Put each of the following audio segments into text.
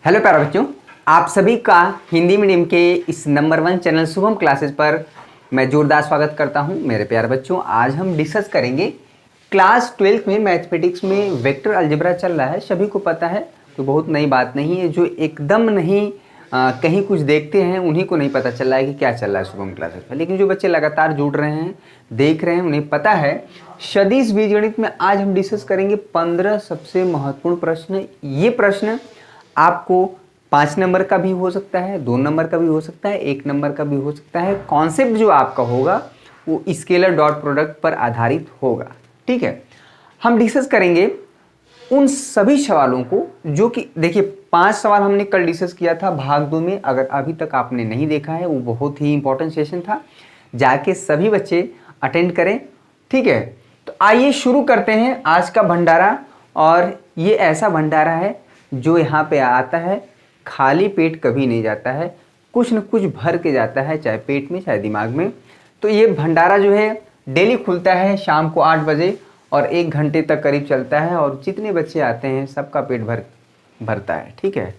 Hello प्यारे बच्चों, आप सभी का हिंदी मीडियम के इस नंबर 1 चैनल शुभम क्लासेस पर मैं जोरदार स्वागत करता हूं। मेरे प्यारे बच्चों, आज हम डिस्कस करेंगे क्लास 12th में मैथमेटिक्स में वेक्टर अलजेब्रा चल रहा है। सभी को पता है, तो बहुत नई बात नहीं है। जो एकदम नहीं कहीं कुछ देखते हैं उन्हीं को नहीं पता चल रहा है कि क्या चल रहा है शुभम क्लासेस पर, लेकिन जो बच्चे लगातार जुड़ रहे हैं, देख रहे हैं, उन्हें पता है। सदिश बीजगणित में आज हम डिस्कस करेंगे 15 सबसे महत्वपूर्ण प्रश्न। ये प्रश्न आपको 5 नंबर का भी हो सकता है, 2 नंबर का भी हो सकता है, 1 नंबर का भी हो सकता है। कॉन्सेप्ट जो आपका होगा वो स्केलर डॉट प्रोडक्ट पर आधारित होगा। ठीक है, हम डिस्कस करेंगे उन सभी सवालों को जो कि देखिए 5 सवाल हमने कल डिस्कस किया था भाग 2 में। अगर अभी तक आपने नहीं देखा है, वो बहुत ही इंपॉर्टेंट सेशन था, जाके सभी बच्चे अटेंड करें। ठीक है, तो आइए शुरू करते हैं आज का भंडारा। और ये ऐसा भंडारा है जो यहाँ पे आता है, खाली पेट कभी नहीं जाता है, कुछ न कुछ भर के जाता है, चाहे पेट में चाहे दिमाग में। तो ये भंडारा जो है डेली खुलता है शाम को 8 बजे और 1 घंटे तक करीब चलता है, और जितने बच्चे आते हैं सबका पेट भरता है। ठीक है,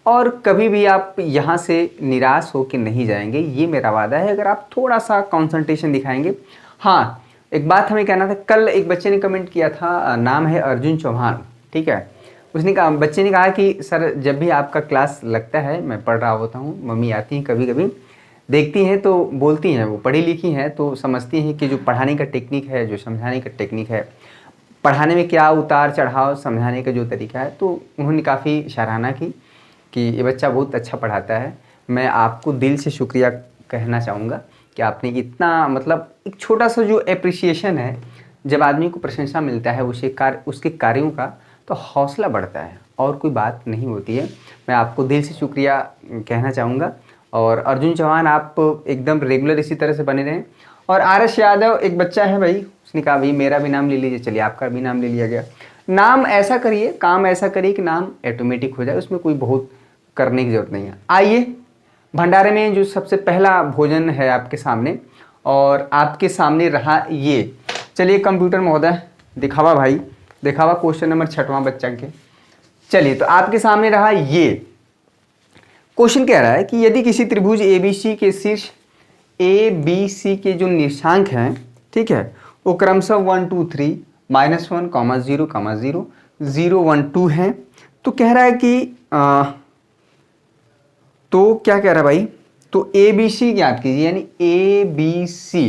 और कभी भी आप यहाँ से निराश होकर नहीं जाएंगे, ये मेरा वादा है, अगर आप थोड़ा सा कॉन्सेंट्रेशन दिखाएंगे। हाँ, एक बात हमें कहना था, कल एक बच्चे ने कमेंट किया था, नाम है अर्जुन चौहान। ठीक है, उसने कहा, बच्चे ने कहा कि सर जब भी आपका क्लास लगता है मैं पढ़ रहा होता हूँ, मम्मी आती हैं कभी कभी, देखती हैं तो बोलती हैं, वो पढ़ी लिखी हैं तो समझती हैं कि जो पढ़ाने का टेक्निक है, जो समझाने का टेक्निक है, पढ़ाने में क्या उतार चढ़ाव, समझाने का जो तरीका है, तो उन्होंने काफ़ी सराहना की कि ये बच्चा बहुत अच्छा पढ़ाता है। मैं आपको दिल से शुक्रिया कहना चाहूँगा कि आपने इतना, मतलब एक छोटा सा जो एप्रिसिएशन है, जब आदमी को प्रशंसा मिलता है उसके कार्यों का, तो हौसला बढ़ता है और कोई बात नहीं होती है। मैं आपको दिल से शुक्रिया कहना चाहूँगा। और अर्जुन चौहान, आप एकदम रेगुलर इसी तरह से बने रहें। और आरएस यादव एक बच्चा है भाई, उसने कहा भाई मेरा भी नाम ले लीजिए। चलिए, आपका भी नाम ले लिया गया। नाम ऐसा करिए, काम ऐसा करिए कि नाम ऑटोमेटिक हो जाए, उसमें कोई बहुत करने की जरूरत नहीं है। आइए भंडारे में जो सबसे पहला भोजन है आपके सामने, और आपके सामने रहा ये। चलिए कंप्यूटर महोदय, दिखावा भाई, दिखावा क्वेश्चन नंबर 6वां बच्चा के। चलिए, तो आपके सामने रहा ये क्वेश्चन। कह रहा है कि यदि किसी त्रिभुज ABC के शीर्ष ABC के जो निर्देशांक हैं, ठीक है, वो क्रमशः 1 2 3 -1, 0, 0, 0 1 2 हैं, तो कह रहा है कि तो क्या कह रहा है भाई, तो ABC ज्ञात कीजिए, यानी ABC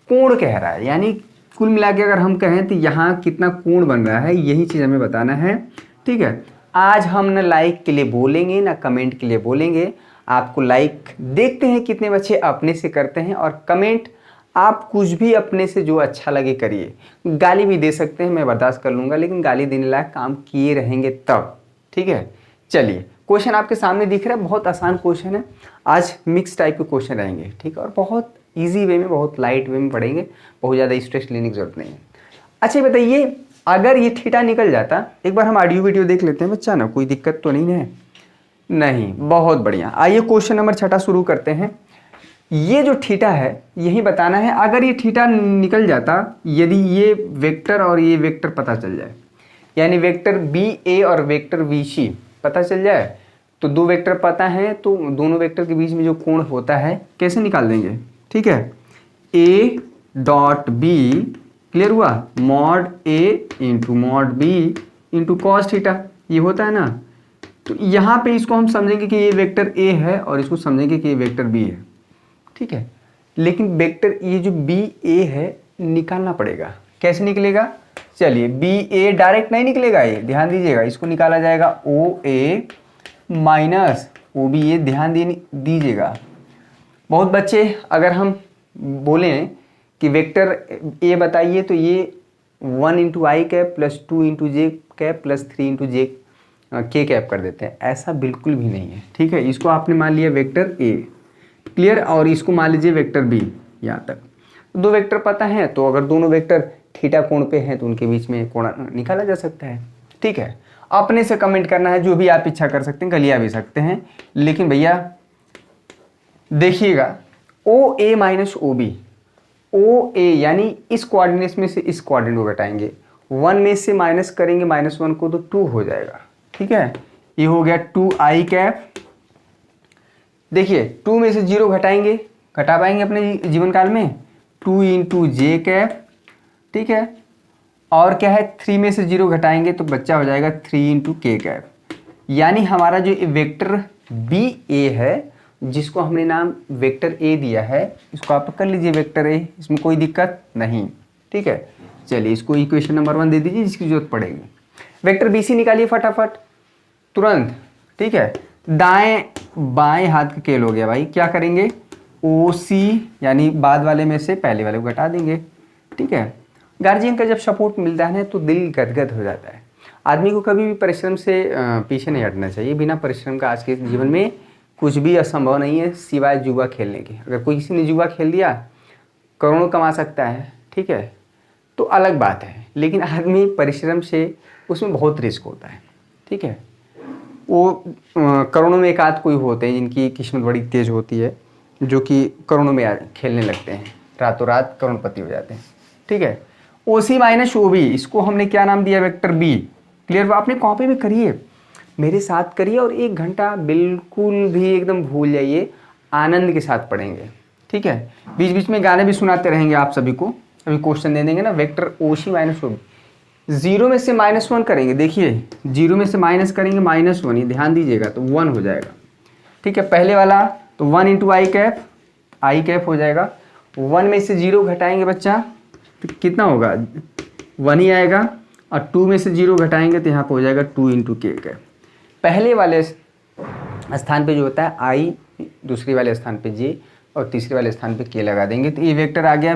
कोण कह रहा है, यानी कुल मिला के अगर हम कहें तो यहाँ कितना कोण बन रहा है, यही चीज़ हमें बताना है। ठीक है, आज हम न लाइक के लिए बोलेंगे ना कमेंट के लिए बोलेंगे। आपको लाइक देखते हैं कितने बच्चे अपने से करते हैं, और कमेंट आप कुछ भी अपने से जो अच्छा लगे करिए। गाली भी दे सकते हैं, मैं बर्दाश्त कर लूँगा, लेकिन गाली देने लायक काम किए रहेंगे तब। ठीक है, चलिए क्वेश्चन आपके सामने दिख रहा है, बहुत आसान क्वेश्चन है। आज मिक्स टाइप के क्वेश्चन रहेंगे, ठीक है, और बहुत इजी वे में, बहुत लाइट वे में पढ़ेंगे, बहुत ज़्यादा स्ट्रेस लेने की जरूरत नहीं है। अच्छा बताइए, अगर ये थीटा निकल जाता, एक बार हम ऑडियो वीडियो देख लेते हैं बच्चा ना, कोई दिक्कत तो नहीं है? नहीं, बहुत बढ़िया। आइए क्वेश्चन नंबर 6 शुरू करते हैं। ये जो थीटा है यही बताना है, अगर ये थीटा निकल जाता, यदि ये वेक्टर और ये वेक्टर पता चल जाए, यानी वेक्टर BA और वेक्टर BC पता चल जाए, तो दो वेक्टर पता है, तो दोनों वेक्टर के बीच में जो कोण होता है कैसे निकाल देंगे। ठीक है, A डॉट B, क्लियर हुआ, mod A into mod B into cos theta, ये होता है ना। तो यहाँ पे इसको हम समझेंगे कि ये वेक्टर A है, और इसको समझेंगे कि ये वेक्टर B है। ठीक है, लेकिन वेक्टर ये जो BA है निकालना पड़ेगा। कैसे निकलेगा? चलिए, BA डायरेक्ट नहीं निकलेगा, ये ध्यान दीजिएगा, इसको निकाला जाएगा OA माइनस OB, ध्यान दीजिएगा। बहुत बच्चे अगर हम बोलें कि वेक्टर A बताइए, तो ये 1 इंटू आई कैप प्लस 2 इंटू जे कैप प्लस 3 इंटू जे के कैप कर देते हैं। ऐसा बिल्कुल भी नहीं है। ठीक है, इसको आपने मान लिया वेक्टर A, क्लियर, और इसको मान लीजिए वेक्टर B। यहाँ तक दो वेक्टर पता है, तो अगर दोनों वेक्टर थीटा कोण पे हैं तो उनके बीच में कोण निकाला जा सकता है। ठीक है, अपने से कमेंट करना है, जो भी आप इच्छा कर सकते हैं, गलिया भी सकते हैं, लेकिन भैया देखिएगा, OA माइनस OB, OA यानी इस कोऑर्डिनेट्स में से इस कोऑर्डिनेट को घटाएंगे, 1 में से माइनस करेंगे -1 को, तो 2 हो जाएगा। ठीक है, ये हो गया 2i कैप। देखिए 2 में से 0 घटाएंगे, घटा पाएंगे अपने जीवन काल में, 2 इंटू जे कैप, ठीक है। और क्या है, 3 में से 0 घटाएंगे तो बच्चा हो जाएगा 3 इंटू के कैप। यानी हमारा जो वेक्टर बी ए है, जिसको हमने नाम वेक्टर ए दिया है, इसको आप कर लीजिए वेक्टर ए, इसमें कोई दिक्कत नहीं, ठीक है। चलिए इसको इक्वेशन नंबर 1 दे दीजिए जिसकी जरूरत पड़ेगी। वेक्टर बी सी निकालिए फटाफट तुरंत, ठीक है। दाएं बाएं हाथ का खेल हो गया भाई, क्या करेंगे, ओ सी यानी बाद वाले में से पहले वाले को घटा देंगे, ठीक है। गार्जियन का जब सपोर्ट मिलता है ना तो दिल गदगद हो जाता है। आदमी को कभी भी परिश्रम से पीछे नहीं हटना चाहिए। बिना परिश्रम का आज के जीवन में कुछ भी असंभव नहीं है सिवाय जुआ खेलने के। अगर कोई किसी ने जुआ खेल दिया, करोड़ों कमा सकता है, ठीक है, तो अलग बात है, लेकिन आदमी परिश्रम से उसमें बहुत रिस्क होता है, ठीक है। वो करोड़ों में एक आध कोई होते हैं जिनकी किस्मत बड़ी तेज होती है, जो कि करोड़ों में खेलने लगते हैं, रातों रात करोड़पति हो जाते हैं, ठीक है। ओ सी माइनस ओ बी, इसको हमने क्या नाम दिया, वेक्टर बी। क्लियर, आपने कॉपी में करिए, मेरे साथ करिए, और 1 घंटा बिल्कुल भी एकदम भूल जाइए, आनंद के साथ पढ़ेंगे, ठीक है। बीच बीच में गाने भी सुनाते रहेंगे आप सभी को। अभी क्वेश्चन दे देंगे ना, वेक्टर ओ सी माइनस ओ बी, 0 में से -1 करेंगे। देखिए 0 में से माइनस करेंगे -1, ये ध्यान दीजिएगा, तो 1 हो जाएगा, ठीक है। पहले वाला तो 1 इंटू आई कैप हो जाएगा। 1 में से 0 घटाएंगे बच्चा तो कितना होगा, 1 ही आएगा, और 2 में से 0 घटाएंगे तो यहाँ पे हो जाएगा 2 इंटू के कैप। पहले वाले स्थान पे जो होता है आई, दूसरे वाले स्थान पे जे, और तीसरे वाले स्थान पे के लगा देंगे, तो ये वेक्टर आ गया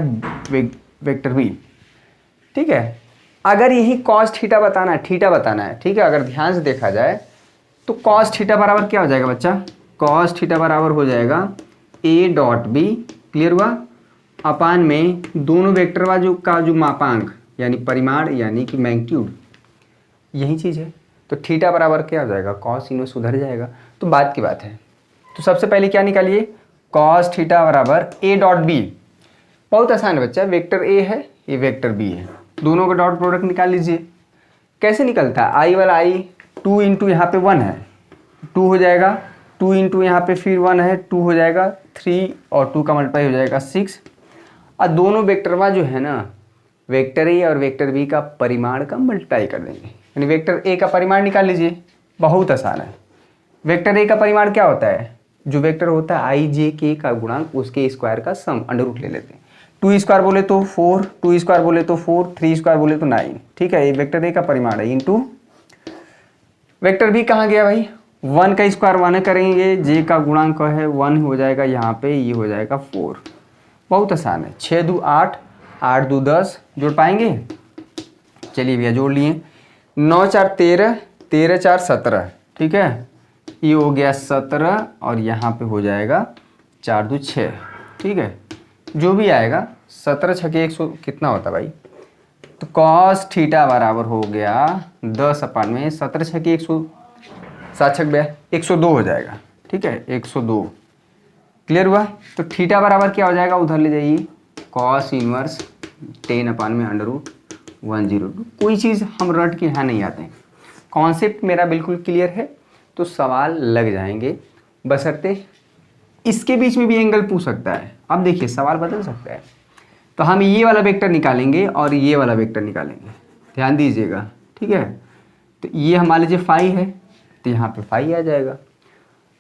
वेक्टर बी, ठीक है। अगर यही कॉस थीटा बताना है, ठीक है, अगर ध्यान से देखा जाए तो कॉस थीटा बराबर क्या हो जाएगा बच्चा, कॉस थीटा बराबर हो जाएगा ए डॉट बी, क्लियर हुआ, अपान में दोनों वेक्टर का जो मापांक यानी परिमाण यानी कि मैग्नीट्यूड, यही चीज़ है। तो थीटा बराबर क्या हो जाएगा, कॉस इनवर्स उधर जाएगा, तो बात की बात है। तो सबसे पहले क्या निकालिए, कॉस थीटा बराबर ए डॉट बी। बहुत आसान है बच्चा, वेक्टर ए है, ये वेक्टर बी है, दोनों का डॉट प्रोडक्ट निकाल लीजिए। कैसे निकलता है, आई वाला आई, 2 इंटू यहाँ पे 1 है, 2 हो जाएगा, 2 इंटू यहाँ पे फिर 1 है, 2 हो जाएगा, 3 और 2 का मल्टीप्लाई हो जाएगा 6। और दोनों वेक्टर जो है ना, वेक्टर ए और वेक्टर बी का परिमाण का मल्टीप्लाई कर देंगे, यानी वेक्टर ए का परिमाण निकाल लीजिए। बहुत आसान है। वेक्टर ए का परिमाण क्या होता है, जो वेक्टर होता है आई जे के का गुणांक, उसके स्क्वायर का सम, अंडर रूट ले लेते हैं। 2 स्क्वायर बोले तो 4, 2 स्क्वायर बोले तो 4, 3 स्क्वायर बोले तो 9, ठीक है। ये वेक्टर ए का परिमाण है, इंटू वेक्टर बी कहाँ गया भाई, 1 का स्क्वायर 1 करेंगे, जे का गुणांक है 1 हो जाएगा यहाँ पे, ये हो जाएगा 4। बहुत आसान है, 6 2 8, 8 2 10, जोड़ पाएंगे, चलिए भैया जोड़ लिए। 9 4 13, 13 4 17, ठीक है, ये हो गया 17, और यहाँ पे हो जाएगा 4 2 6, ठीक है। जो भी आएगा 17 छके 100 कितना होता है भाई, तो कॉस थीटा बराबर हो गया 10 अपान में 17 छके 100, 7 छक 102 हो जाएगा, ठीक है, 102। क्लियर हुआ। तो थीटा बराबर क्या हो जाएगा, उधर ले जाइए, कॉस इनवर्स 10 अपान में अंडर रूट 102। कोई चीज़ हम रट के यहाँ नहीं आते हैं, कॉन्सेप्ट मेरा बिल्कुल क्लियर है, तो सवाल लग जाएंगे, बशर्ते इसके बीच में भी एंगल पूछ सकता है। अब देखिए सवाल बदल सकता है, तो हम ये वाला वेक्टर निकालेंगे और ये वाला वेक्टर निकालेंगे, ध्यान दीजिएगा, ठीक है। तो ये मान लीजिए फाई है, तो यहाँ पे फाई आ जाएगा।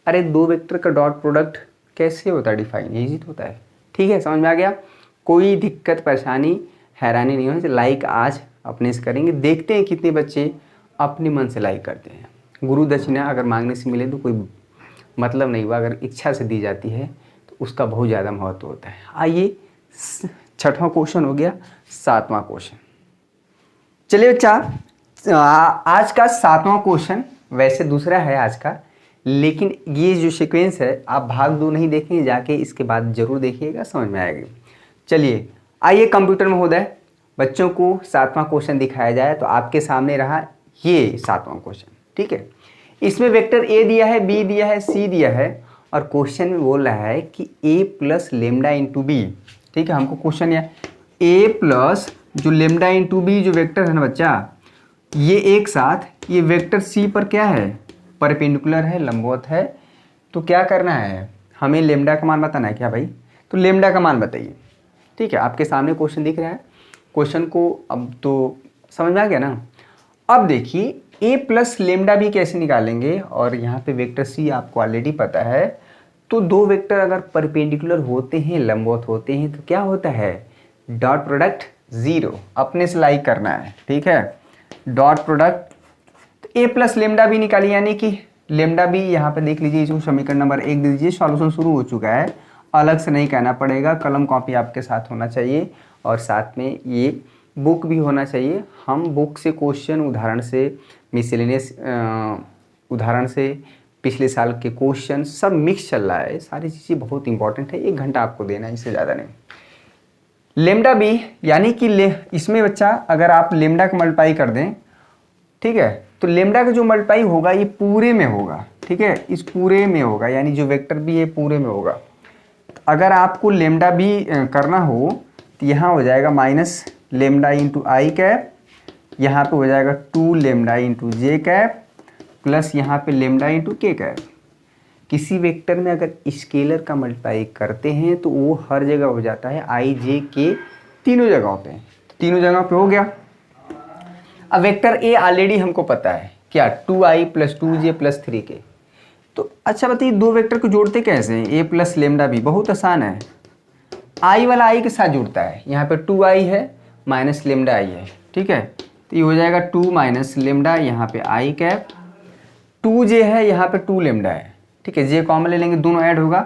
अरे 2 वेक्टर का डॉट प्रोडक्ट कैसे होता है, डिफाइन यही तो होता है, ठीक है, समझ में आ गया। कोई दिक्कत परेशानी हैरानी नहीं हो, लाइक आज अपने से करेंगे, देखते हैं कितने बच्चे अपने मन से लाइक करते हैं। गुरु दक्षिणा अगर मांगने से मिले तो कोई मतलब नहीं हुआ, अगर इच्छा से दी जाती है तो उसका बहुत ज़्यादा महत्व होता है। आइए 6वां क्वेश्चन हो गया, 7वां क्वेश्चन। चलिए बच्चा, आज का 7वां क्वेश्चन वैसे दूसरा है आज का, लेकिन ये जो सीक्वेंस है आप भाग 2 नहीं देखेंगे, जाके इसके बाद जरूर देखिएगा, समझ में आएगी। चलिए आइए कंप्यूटर महोदय, बच्चों को 7वां क्वेश्चन दिखाया जाए, तो आपके सामने रहा ये 7वां क्वेश्चन, ठीक है। इसमें वेक्टर ए दिया है, बी दिया है, सी दिया है, और क्वेश्चन में बोल रहा है कि ए प्लस लेमडा इंटू बी, ठीक है। हमको क्वेश्चन यह ए प्लस जो लेमडा इंटू बी जो वेक्टर है ना बच्चा, ये एक साथ ये वेक्टर सी पर क्या है, परपेंडिकुलर है, लंबवत है, तो क्या करना है, हमें लेमडा का मान बताना है क्या भाई। तो लेमडा का मान बताइए। ठीक है, आपके सामने क्वेश्चन दिख रहा है, क्वेश्चन को अब तो समझ में आ गया ना। अब देखिए a प्लस लेमडा भी कैसे निकालेंगे, और यहाँ पे वेक्टर c आपको ऑलरेडी पता है। तो दो वेक्टर अगर परपेंडिकुलर होते हैं, लंबवत होते हैं, तो क्या होता है, डॉट प्रोडक्ट 0, अपने से लाइक करना है। ठीक है, dot product a plus lambda भी निकालिए, यानी कि लेमडा भी यहाँ पे देख लीजिए, इसको समीकरण नंबर 1 दे दीजिए। सॉल्यूशन शुरू हो चुका है, अलग से नहीं कहना पड़ेगा, कलम कॉपी आपके साथ होना चाहिए और साथ में ये बुक भी होना चाहिए। हम बुक से क्वेश्चन, उदाहरण से मिसलेनियस उदाहरण से पिछले साल के क्वेश्चन सब मिक्स चल रहा है, सारी चीज़ें बहुत इंपॉर्टेंट है। 1 घंटा आपको देना है, इससे ज़्यादा नहीं। लेमडा भी यानी कि इसमें बच्चा अगर आप लेमडा का मल्टीप्लाई कर दें, ठीक है, तो लेमडा का जो मल्टीप्लाई होगा ये पूरे में होगा। ठीक है, इस पूरे में होगा, यानी जो वेक्टर भी है पूरे में होगा। अगर आपको लेमडा भी करना हो तो यहाँ हो जाएगा माइनस लेमडा इंटू आई कैप, यहाँ पे हो जाएगा 2 लेमडा इंटू जे कैप, प्लस यहाँ पे लेमडा इंटू के कैप। किसी वेक्टर में अगर स्केलर का मल्टीप्लाई करते हैं तो वो हर जगह हो जाता है आई जे के, तीनों जगहों पे, तीनों जगह पे हो गया। अब वेक्टर ए ऑलरेडी हमको पता है क्या, 2i plus 2j plus 3k। तो अच्छा बताइए, दो वेक्टर को जोड़ते कैसे हैं, ए प्लस लेमडा भी, बहुत आसान है। आई वाला आई के साथ जुड़ता है, यहाँ पे 2i है माइनस लेमडा आई है। ठीक है, तो ये हो जाएगा 2 माइनस लेमडा, यहाँ पे आई कैप, 2j है, यहाँ पे 2 लेमडा है। ठीक है, जे कॉमन ले लेंगे, दोनों ऐड होगा,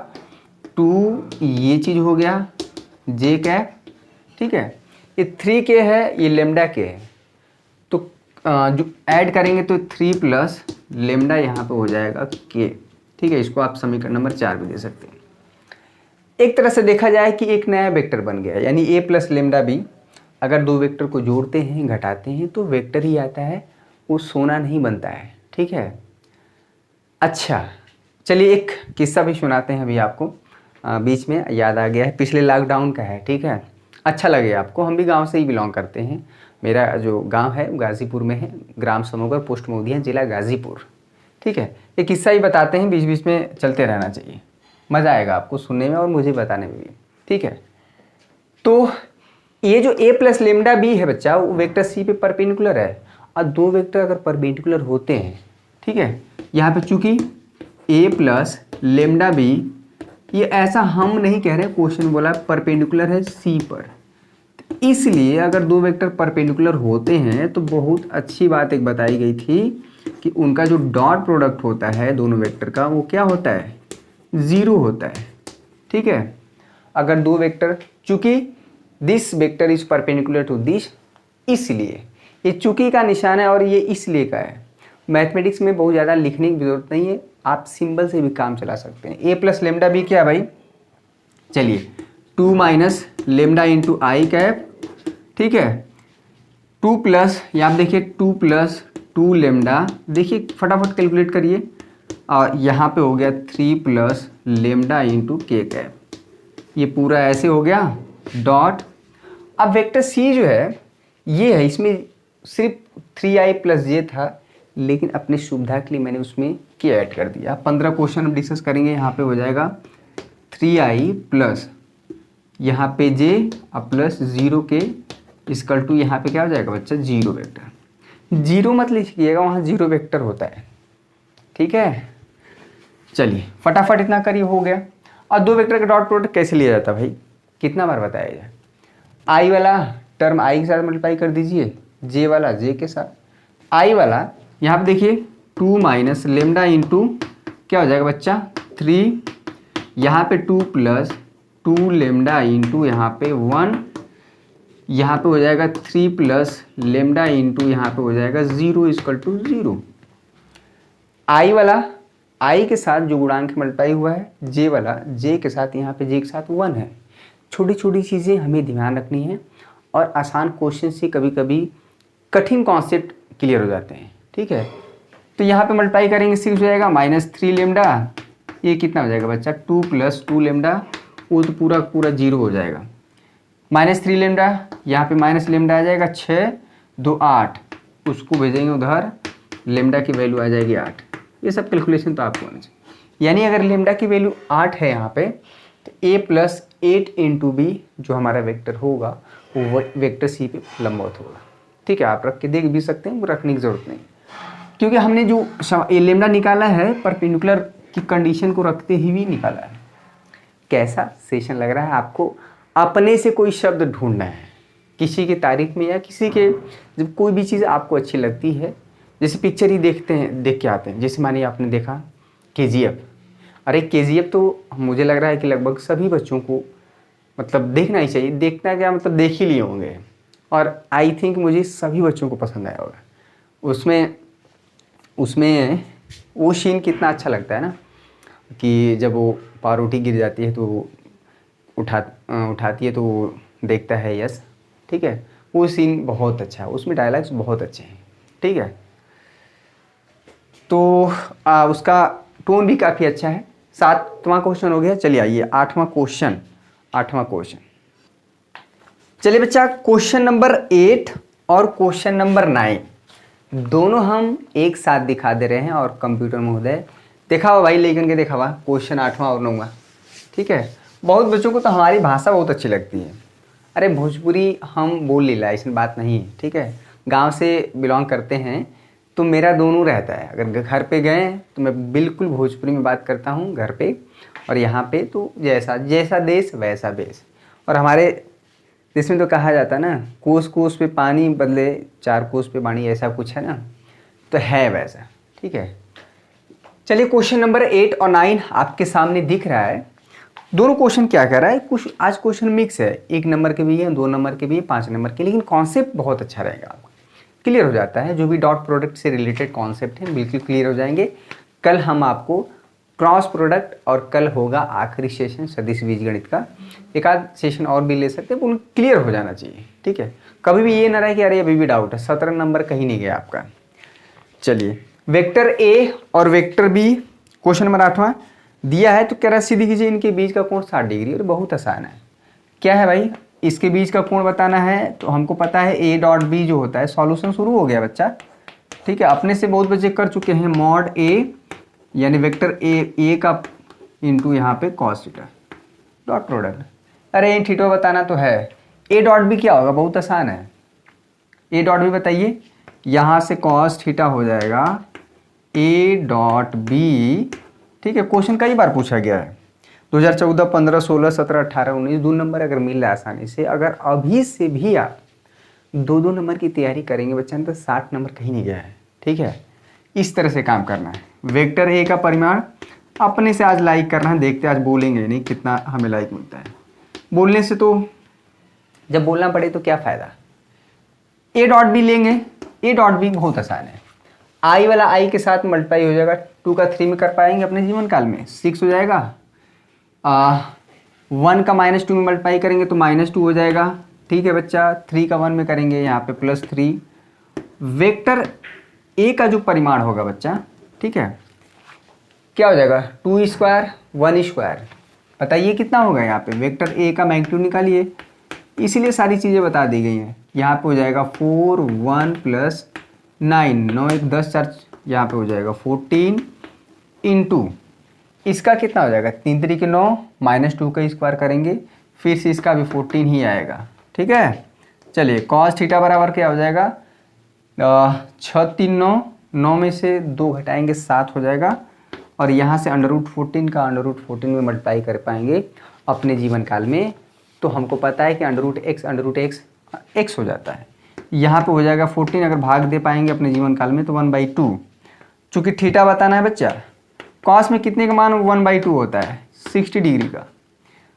2 ये चीज़ हो गया जे कैप। ठीक है, ये 3k है, ये लेमडा के है, तो जो ऐड करेंगे तो 3 प्लस लेमडा यहाँ पे हो जाएगा के। ठीक है, इसको आप समीकरण नंबर 4 भी दे सकते हैं। एक तरह से देखा जाए कि एक नया वेक्टर बन गया, यानी ए प्लस लेमडा भी अगर दो वेक्टर को जोड़ते हैं, घटाते हैं, तो वेक्टर ही आता है, वो सोना नहीं बनता है। ठीक है, अच्छा चलिए एक किस्सा भी सुनाते हैं, अभी आपको बीच में याद आ गया है, पिछले लॉकडाउन का है। ठीक है, अच्छा लगे आपको, हम भी गांव से ही बिलोंग करते हैं। मेरा जो गांव है गाज़ीपुर में है, ग्राम समोगर, पोस्ट मोदिया, जिला गाज़ीपुर। ठीक है, एक किस्सा ही बताते हैं, बीच बीच में चलते रहना चाहिए, मज़ा आएगा आपको सुनने में और मुझे बताने में भी। ठीक है, तो ये जो a प्लस लेमडा बी है बच्चा, वो वेक्टर c पे परपेंडिकुलर है, और दो वेक्टर अगर परपेंडिकुलर होते हैं, ठीक है, यहाँ पे चूंकि a प्लस लेमडा बी, ये ऐसा हम नहीं कह रहे, क्वेश्चन बोला परपेंडिकुलर है c पर, इसलिए अगर दो वेक्टर परपेंडिकुलर होते हैं तो बहुत अच्छी बात एक बताई गई थी कि उनका जो डॉट प्रोडक्ट होता है दोनों वेक्टर का, वो क्या होता है, 0 होता है। ठीक है, अगर दो वेक्टर, चूंकि this vector is perpendicular to this, इसलिए ये चूंकि का निशान है और ये इसलिए का है। मैथमेटिक्स में बहुत ज़्यादा लिखने की जरूरत नहीं है, आप सिंबल से भी काम चला सकते हैं। a प्लस लेमडा बी क्या भाई, चलिए 2 माइनस लेमडा इंटू आई कैप। ठीक है, 2 प्लस, यहाँ देखिए 2 प्लस 2 लेमडा, देखिए फटाफट कैलकुलेट करिए, और यहाँ पे हो गया 3 प्लस लेमडा इंटू के कैप। ये पूरा ऐसे हो गया डॉट। अब वेक्टर सी जो है ये है, इसमें सिर्फ 3i प्लस जे था, लेकिन अपने सुविधा के लिए मैंने उसमें के ऐड कर दिया। 15 क्वेश्चन हम डिस्कस करेंगे, यहाँ पे हो जाएगा 3i प्लस यहाँ पे जे अब प्लस 0 के इक्वल टू, यहाँ पे क्या हो जाएगा बच्चा, 0 वेक्टर। 0 मत लिखिएगा, वहाँ 0 वेक्टर होता है। ठीक है, चलिए फटाफट इतना करिए, हो गया। और दो वेक्टर का डॉट प्रोडक्ट कैसे लिया जाता है भाई, कितना बार बताया जाए, आई वाला टर्म आई के साथ मल्टीप्लाई कर दीजिए, जे वाला जे के साथ। आई वाला यहाँ पे देखिए 2 माइनस लेमडा इंटू क्या हो जाएगा बच्चा 3, यहाँ पे 2 प्लस 2 लेमडा इंटू यहाँ पे 1, यहाँ पे हो जाएगा 3 प्लस लेमडा इंटू यहाँ पे हो जाएगा 0 इक्वल टू 0। आई वाला आई के साथ जो गुणांक मल्टीप्लाई हुआ है, जे वाला जे के साथ, यहाँ पे जे के साथ 1 है। छोटी छोटी चीज़ें हमें ध्यान रखनी है, और आसान क्वेश्चन से कभी कभी कठिन कॉन्सेप्ट क्लियर हो जाते हैं। ठीक है, तो यहाँ पे मल्टीप्लाई करेंगे, सिर्फ हो जाएगा -3 लेमडा, ये कितना हो जाएगा बच्चा 2 प्लस 2 लेमडा, वो तो पूरा पूरा 0 हो जाएगा। -3 लेमडा, यहाँ पे माइनस लेमडा आ जाएगा 6 2 8, उसको भेजेंगे उधर, लेमडा की वैल्यू आ जाएगी 8। ये सब कैलकुलेशन तो आपको होना चाहिए। यानी अगर लेमडा की वैल्यू 8 है यहाँ पे, तो a प्लस 8 इंटू बी जो हमारा वेक्टर होगा वो वेक्टर सी पे लंबवत होगा। ठीक है, आप रख के देख भी सकते हैं, वो रखने की ज़रूरत नहीं, क्योंकि हमने जो लेमडा निकाला है परपेंडिकुलर की कंडीशन को रखते ही भी निकाला है। कैसा सेशन लग रहा है आपको? अपने से कोई शब्द ढूंढना है, किसी की तारीफ में या किसी के, जब कोई भी चीज़ आपको अच्छी लगती है, जैसे पिक्चर ही देखते हैं, देख के आते हैं। जैसे मानिए आपने देखा KGF, अरे KGF तो मुझे लग रहा है कि लगभग सभी बच्चों को मतलब देखना ही चाहिए। देखना क्या मतलब, देख ही लिए होंगे, और आई थिंक मुझे सभी बच्चों को पसंद आया होगा। उसमें वो सीन कितना अच्छा लगता है ना, कि जब वो पारोटी गिर जाती है तो उठाती है तो वो देखता है यस। ठीक है, वो सीन बहुत अच्छा है, उसमें डायलॉग्स बहुत अच्छे हैं। ठीक है, तो उसका टोन भी काफ़ी अच्छा है। 7वां क्वेश्चन हो गया। चलिए आइए 8वां क्वेश्चन। चलिए बच्चा, क्वेश्चन नंबर 8 और क्वेश्चन नंबर 9 दोनों हम एक साथ दिखा दे रहे हैं, और कंप्यूटर महोदय देखा हुआ भाई, लेकिन के देखा हुआ क्वेश्चन 8वां और 9वां। ठीक है, बहुत बच्चों को तो हमारी भाषा बहुत अच्छी लगती है। अरे भोजपुरी हम बोल ली ला, ऐसी बात नहीं है। ठीक है, गांव से बिलोंग करते हैं तो मेरा दोनों रहता है। अगर घर पे गए तो मैं बिल्कुल भोजपुरी में बात करता हूँ घर पे, और यहाँ पे तो जैसा देश वैसा बेस। और हमारे देश में तो कहा जाता है ना, कोस कोस पे पानी बदले 4 कोस पे वाणी, ऐसा कुछ है ना, तो है वैसा। ठीक है, चलिए क्वेश्चन नंबर 8 और 9 आपके सामने दिख रहा है। दोनों क्वेश्चन क्या कह रहा है, कुछ आज क्वेश्चन मिक्स है, 1 नंबर के भी है, 2 नंबर के भी है, 5 नंबर के, लेकिन कॉन्सेप्ट बहुत अच्छा रहेगा, क्लियर हो जाता है। जो भी डॉट प्रोडक्ट से रिलेटेड कॉन्सेप्ट हैं बिल्कुल क्लियर हो जाएंगे। कल हम आपको क्रॉस प्रोडक्ट, और कल होगा आखिरी सेशन सदिश बीजगणित का। एक आध सेशन और भी ले सकते हैं, वो क्लियर हो जाना चाहिए। ठीक है, कभी भी ये ना रहे कि अरे अभी भी डाउट है। 17 नंबर कहीं नहीं गया आपका। चलिए, वेक्टर ए और वेक्टर बी, क्वेश्चन नंबर 8वां दिया है, तो कह रहा है सीधी कीजिए इनके बीच का कोण 60 डिग्री। और बहुत आसान है, क्या है भाई, इसके बीच का कोण बताना है। तो हमको पता है ए डॉट बी जो होता है, सॉल्यूशन शुरू हो गया बच्चा। ठीक है, अपने से बहुत बच्चे कर चुके हैं। मॉड ए यानी वेक्टर ए का इंटू यहाँ पे कॉस थीटा डॉट प्रोडक्ट। अरे इन थीटा बताना तो है। ए डॉट बी क्या होगा, बहुत आसान है। ए डॉट बी बताइए, यहाँ से कॉस थीटा हो जाएगा ए डॉट बी। ठीक है, क्वेश्चन कई बार पूछा गया है, 2014, 15, 16, 17, 18, 19, 2 नंबर अगर मिल रहा है आसानी से। अगर अभी से भी आप 2 नंबर की तैयारी करेंगे बच्चा, तो 60 नंबर कहीं नहीं गया है। ठीक है, इस तरह से काम करना है। वेक्टर ए का परिमाण अपने से आज लाइक करना है, देखते आज बोलेंगे नहीं कितना हमें लाइक मिलता है। बोलने से तो जब बोलना पड़े तो क्या फ़ायदा। ए डॉट बी लेंगे, ए डॉट बी बहुत आसान है। आई वाला आई के साथ मल्टीप्लाई हो जाएगा, 2 का 3 में कर पाएंगे अपने जीवन काल में, 6 हो जाएगा। 1 का -2 में मल्टीप्लाई करेंगे तो -2 हो जाएगा। ठीक है बच्चा, 3 का 1 में करेंगे यहाँ पे +3। वेक्टर ए का जो परिमाण होगा बच्चा, ठीक है, क्या हो जाएगा, 2 स्क्वायर 1 स्क्वायर। बताइए कितना होगा यहाँ पे, वेक्टर ए का मैग्नीट्यूड निकालिए। इसीलिए सारी चीज़ें बता दी गई हैं। यहाँ पे हो जाएगा 4 1 + 9 9 1 10 4, यहाँ पे हो जाएगा 14 इंटू इसका कितना हो जाएगा, 3 3 के 9 -2 का स्क्वायर करेंगे, फिर से इसका भी 14 ही आएगा। ठीक है, चलिए कॉस थीटा बराबर क्या हो जाएगा, 6 3 9, 9 में से 2 घटाएंगे 7 हो जाएगा। और यहाँ से √14 का √14 में मल्टीप्लाई कर पाएंगे अपने जीवन काल में, तो हमको पता है कि √x x हो जाता है। यहाँ पे हो जाएगा 14, अगर भाग दे पाएंगे अपने जीवन काल में तो 1/2। चूँकि थीटा बताना है बच्चा, कॉस में कितने का मान 1/2 होता है, 60 डिग्री का।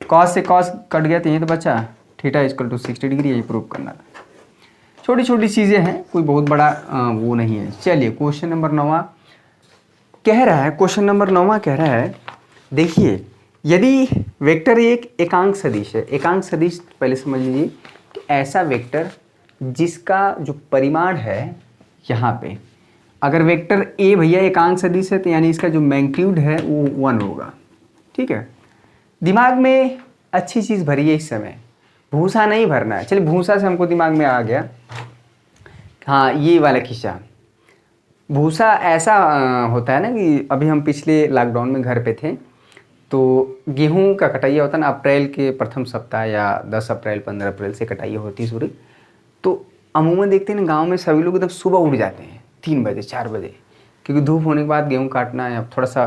कॉस से कॉस कट गया तो ये तो बचा थीटा = 60 डिग्री, यही प्रूव करना था। छोटी छोटी चीज़ें हैं, कोई बहुत बड़ा वो नहीं है। चलिए क्वेश्चन नंबर 9 कह रहा है, क्वेश्चन नंबर 9 कह रहा है, देखिए यदि वेक्टर एक एकांक सदिश है। एकांक सदिश पहले समझ लीजिए कि ऐसा वेक्टर जिसका जो परिमाण है यहाँ पे, अगर वेक्टर ए भैया एकांक सदिश है तो यानी इसका जो मैग्नीट्यूड है वो 1 होगा। ठीक है, दिमाग में अच्छी चीज़ भरी है इस समय, भूसा नहीं भरना है। चलिए भूसा से हमको दिमाग में आ गया, हाँ ये वाला खिस्सा, भूसा ऐसा होता है ना कि अभी हम पिछले लॉकडाउन में घर पे थे, तो गेहूं का कटाइया होता है ना अप्रैल के प्रथम सप्ताह या 10 अप्रैल 15 अप्रैल से कटाइया होती है सूर्य। तो अमूमन देखते हैं ना गांव में सभी लोग एकदम सुबह उठ जाते हैं 3 बजे 4 बजे, क्योंकि धूप होने के बाद गेहूं काटना या थोड़ा सा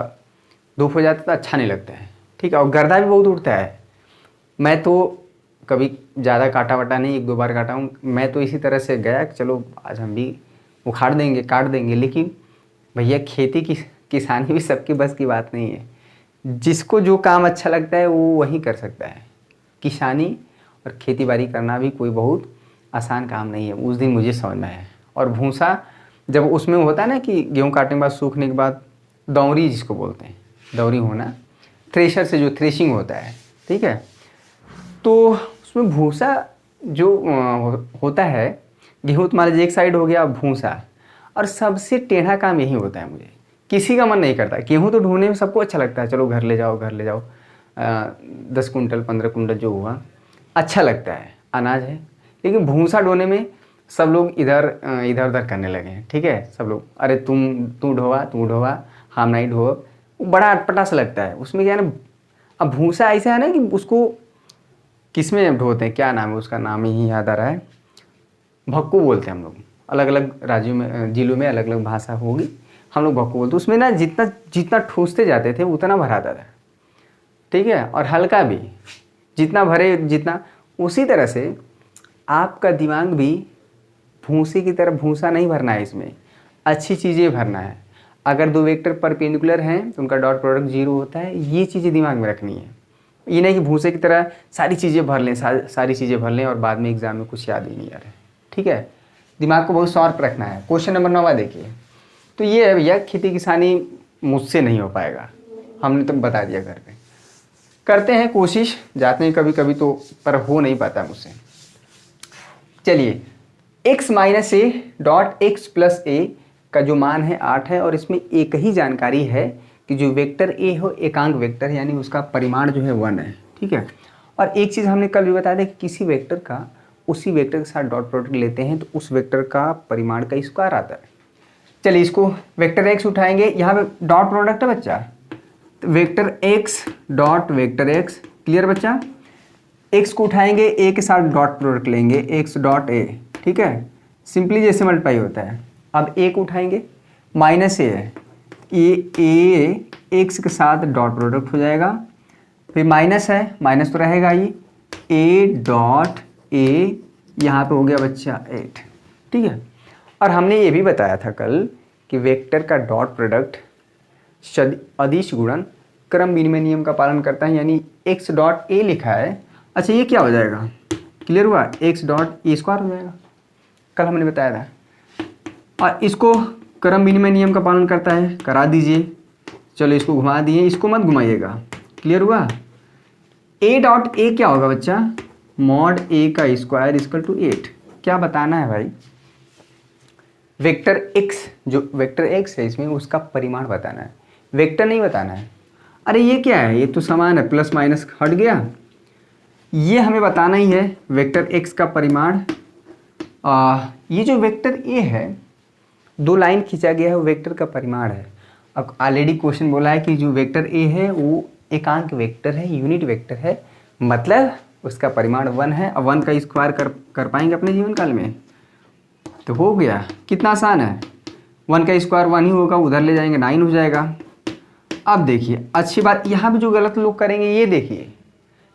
धूप हो जाता है तो अच्छा नहीं लगता है, ठीक है। और गर्दा भी बहुत उठता है। मैं तो कभी ज़्यादा काटा वाटा नहीं, 1-2 बार काटा हूँ। मैं तो इसी तरह से गया कि चलो आज हम भी उखाड़ देंगे काट देंगे, लेकिन भैया खेती की किसानी भी सबकी बस की बात नहीं है। जिसको जो काम अच्छा लगता है वो वही कर सकता है। किसानी और खेती बाड़ी करना भी कोई बहुत आसान काम नहीं है, उस दिन मुझे समझ में आया। और भूसा जब उसमें होता है ना कि गेहूँ काटने के बाद सूखने के बाद दौरी जिसको बोलते हैं, दौरी होना, थ्रेशर से जो थ्रेशिंग होता है, ठीक है। तो उसमें भूसा जो होता है, गेहूँ तुम्हारे एक साइड हो गया भूसा, और सबसे टेढ़ा काम यही होता है। मुझे किसी का मन नहीं करता, गेहूँ तो ढोने में सबको अच्छा लगता है, चलो घर ले जाओ 10 कुंटल 15 कुंटल जो हुआ अच्छा लगता है, अनाज है। लेकिन भूसा ढोने में सब लोग इधर उधर करने लगे हैं, ठीक है। सब लोग अरे तू ढोवा हम नहीं ढो, वो बड़ा अटपटा सा लगता है। उसमें क्या है ना, अब भूसा ऐसा है ना कि उसको किस में ढोते हैं, क्या नाम है उसका, नाम ही याद आ रहा है, भक्कू बोलते हैं हम लोग। अलग अलग राज्यों में जिलों में अलग अलग भाषा होगी, हम लोग भक्कू बोलते। उसमें ना जितना ठूसते जाते थे उतना भराता था, ठीक है। और हल्का भी जितना भरे जितना, उसी तरह से आपका दिमाग भी भूसे की तरह भूसा नहीं भरना है, इसमें अच्छी चीज़ें भरना है। अगर 2 वेक्टर परपेंडिकुलर हैं तो उनका डॉट प्रोडक्ट 0 होता है, ये चीज़ें दिमाग में रखनी है। ये नहीं कि भूसे की तरह सारी चीज़ें भर लें, सारी चीज़ें भर लें और बाद में एग्जाम में कुछ याद ही नहीं आ रहा है, ठीक है। दिमाग को बहुत शार्प रखना है। क्वेश्चन नंबर 9 देखिए। तो ये है भैया, खेती किसानी मुझसे नहीं हो पाएगा, हमने तो बता दिया घर पे। करते हैं कोशिश, जाते हैं कभी कभी तो, पर हो नहीं पाता मुझसे। चलिए, x minus A dot X plus A का जो मान है 8 है, और इसमें एक ही जानकारी है कि जो वेक्टर ए हो एकांक वेक्टर, यानी उसका परिमाण जो है 1 है, ठीक है। और एक चीज़ हमने कल भी बताया था कि किसी वेक्टर का उसी वेक्टर के साथ डॉट प्रोडक्ट लेते हैं तो उस वेक्टर का परिमाण का स्क्वायर आता है। चलिए, इसको वेक्टर एक्स उठाएंगे, यहाँ पे डॉट प्रोडक्ट है बच्चा, तो vector x dot vector x, clear बच्चा। एक्स को उठाएंगे, ए के साथ डॉट प्रोडक्ट लेंगे, एक्स डॉट ए, ठीक है। सिंपली जैसे मल्टीप्लाई होता है। अब ए को उठाएंगे, माइनस ए है, ए एक्स के साथ डॉट प्रोडक्ट हो जाएगा, फिर माइनस है, माइनस तो रहेगा ही, ए डॉट ए, यहाँ पे हो गया बच्चा 8, ठीक है। और हमने ये भी बताया था कल कि वेक्टर का डॉट प्रोडक्ट अदिश गुणन क्रम विनिमय नियम का पालन करता है, यानी एक्स डॉट ए लिखा है। अच्छा, ये क्या हो जाएगा, क्लियर हुआ, एक्स डॉट ए स्क्वायर हो जाएगा, कल हमने बताया था। और इसको क्रम विनिमय नियम का पालन करता है, करा दीजिए। चलो, इसको घुमा दिए, इसको मत घुमाइएगा, क्लियर हुआ। ए डॉट ए क्या होगा बच्चा, मॉड ए का स्क्वायर इक्वल टू 8। क्या बताना है भाई, वेक्टर एक्स, जो वेक्टर एक्स है इसमें उसका परिमाण बताना है, वेक्टर नहीं बताना है। अरे ये क्या है, ये तो समान है, प्लस माइनस हट गया, ये हमें बताना ही है वेक्टर एक्स का परिमाण। ये जो वेक्टर ए है, 2 लाइन खींचा गया है, वो वेक्टर का परिमाण है। अब ऑलरेडी क्वेश्चन बोला है कि जो वेक्टर ए है वो एकांक वेक्टर है, यूनिट वेक्टर है, मतलब उसका परिमाण 1 है। अब 1 का स्क्वायर कर पाएंगे अपने जीवन काल में, तो हो गया, कितना आसान है। 1 का स्क्वायर 1 ही होगा, उधर ले जाएंगे 9 हो जाएगा। अब देखिए, अच्छी बात, यहाँ पे जो गलत लोग करेंगे, ये देखिए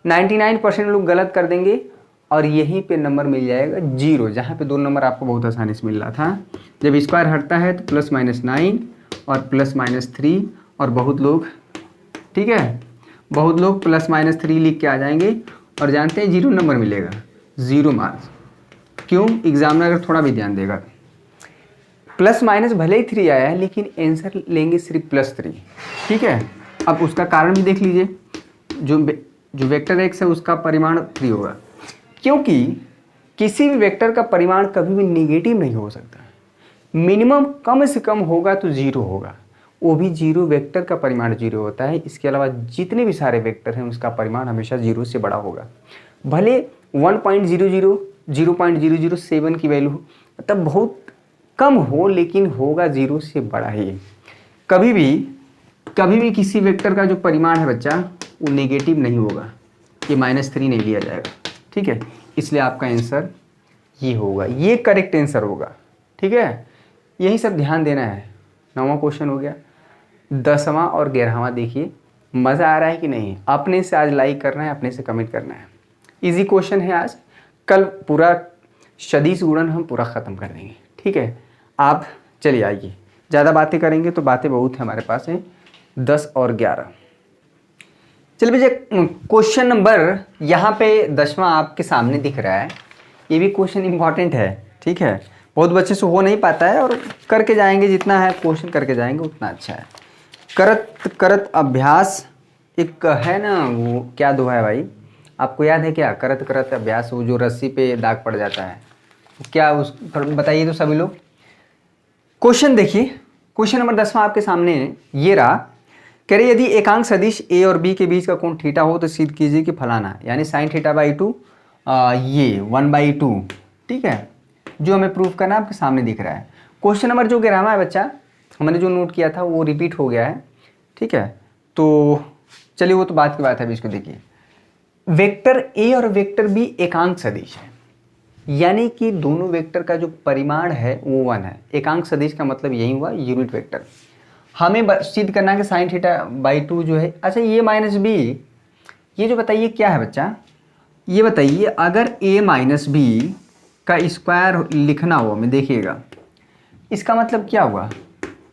99% लोग गलत कर देंगे और यहीं पे नंबर मिल जाएगा 0, जहाँ पे 2 नंबर आपको बहुत आसानी से मिल रहा था। जब स्क्वायर हटता है तो प्लस माइनस 9 और प्लस माइनस 3, और बहुत लोग, ठीक है, बहुत लोग प्लस माइनस 3 लिख के आ जाएंगे और जानते हैं 0 नंबर मिलेगा, 0 मार्क्स। क्यों, एग्जामिनर अगर थोड़ा भी ध्यान देगा, प्लस माइनस भले ही 3 आया है लेकिन आंसर लेंगे सिर्फ +3, ठीक है। अब उसका कारण भी देख लीजिए, जो वेक्टर एक्स है उसका परिमाण 3 होगा, क्योंकि किसी भी वेक्टर का परिमाण कभी भी नेगेटिव नहीं हो सकता, मिनिमम कम से कम होगा तो 0 होगा, वो भी 0 वेक्टर का परिमाण 0 होता है। इसके अलावा जितने भी सारे वेक्टर हैं उसका परिमाण हमेशा 0 से बड़ा होगा, भले 1.00 0.007 की वैल्यू, मतलब बहुत कम हो लेकिन होगा 0 से बड़ा ही। कभी भी किसी वेक्टर का जो परिमाण है बच्चा वो नेगेटिव नहीं होगा, ये -3 नहीं लिया जाएगा, ठीक है। इसलिए आपका आंसर ये होगा, ये करेक्ट आंसर होगा, ठीक है। यही सब ध्यान देना है। 9वां क्वेश्चन हो गया। 10वां और 11वां देखिए, मज़ा आ रहा है कि नहीं? अपने से आज लाइक करना है, अपने से कमेंट करना है। इजी क्वेश्चन है आज, कल पूरा सदिश गुणन हम पूरा ख़त्म कर देंगे, ठीक है। आप चलिए आइए, ज़्यादा बातें करेंगे तो बातें बहुत है हमारे पास हैं। 10 और 11, चलिए भैया क्वेश्चन नंबर यहाँ पे 10वां आपके सामने दिख रहा है। ये भी क्वेश्चन इंपॉर्टेंट है, ठीक है। बहुत बच्चे से हो नहीं पाता है और करके जाएंगे, जितना है क्वेश्चन करके जाएंगे उतना अच्छा है। करत करत अभ्यास एक है ना, वो क्या दोहा है भाई, आपको याद है क्या? करत करत अभ्यास, वो जो रस्सी पे दाग पड़ जाता है, क्या उस बताइए तो सभी लोग। क्वेश्चन देखिए, क्वेश्चन नंबर 10वां आपके सामने ये रहा। कह रहे यदि एकांक सदिश ए और बी के बीच का कोण थीटा हो तो सिद्ध कीजिए कि फलाना, यानी sin θ/2 ये 1/2, ठीक है। जो हमें प्रूफ करना है आपके सामने दिख रहा है। क्वेश्चन नंबर जो 11वां है बच्चा, हमने जो नोट किया था वो रिपीट हो गया है, ठीक है। तो चलिए वो तो बात की बात है, अभी इसको देखिए। वेक्टर ए और वेक्टर बी एकांक सदिश है, यानी कि दोनों वेक्टर का जो परिमाण है वो 1 है। एकांक सदिश का मतलब यही हुआ यूनिट वेक्टर। हमें सिद्ध करना है कि sin θ/2 जो है, अच्छा ये -b, ये जो बताइए क्या है बच्चा, ये बताइए अगर a - b का स्क्वायर लिखना हो हमें, देखिएगा इसका मतलब क्या हुआ,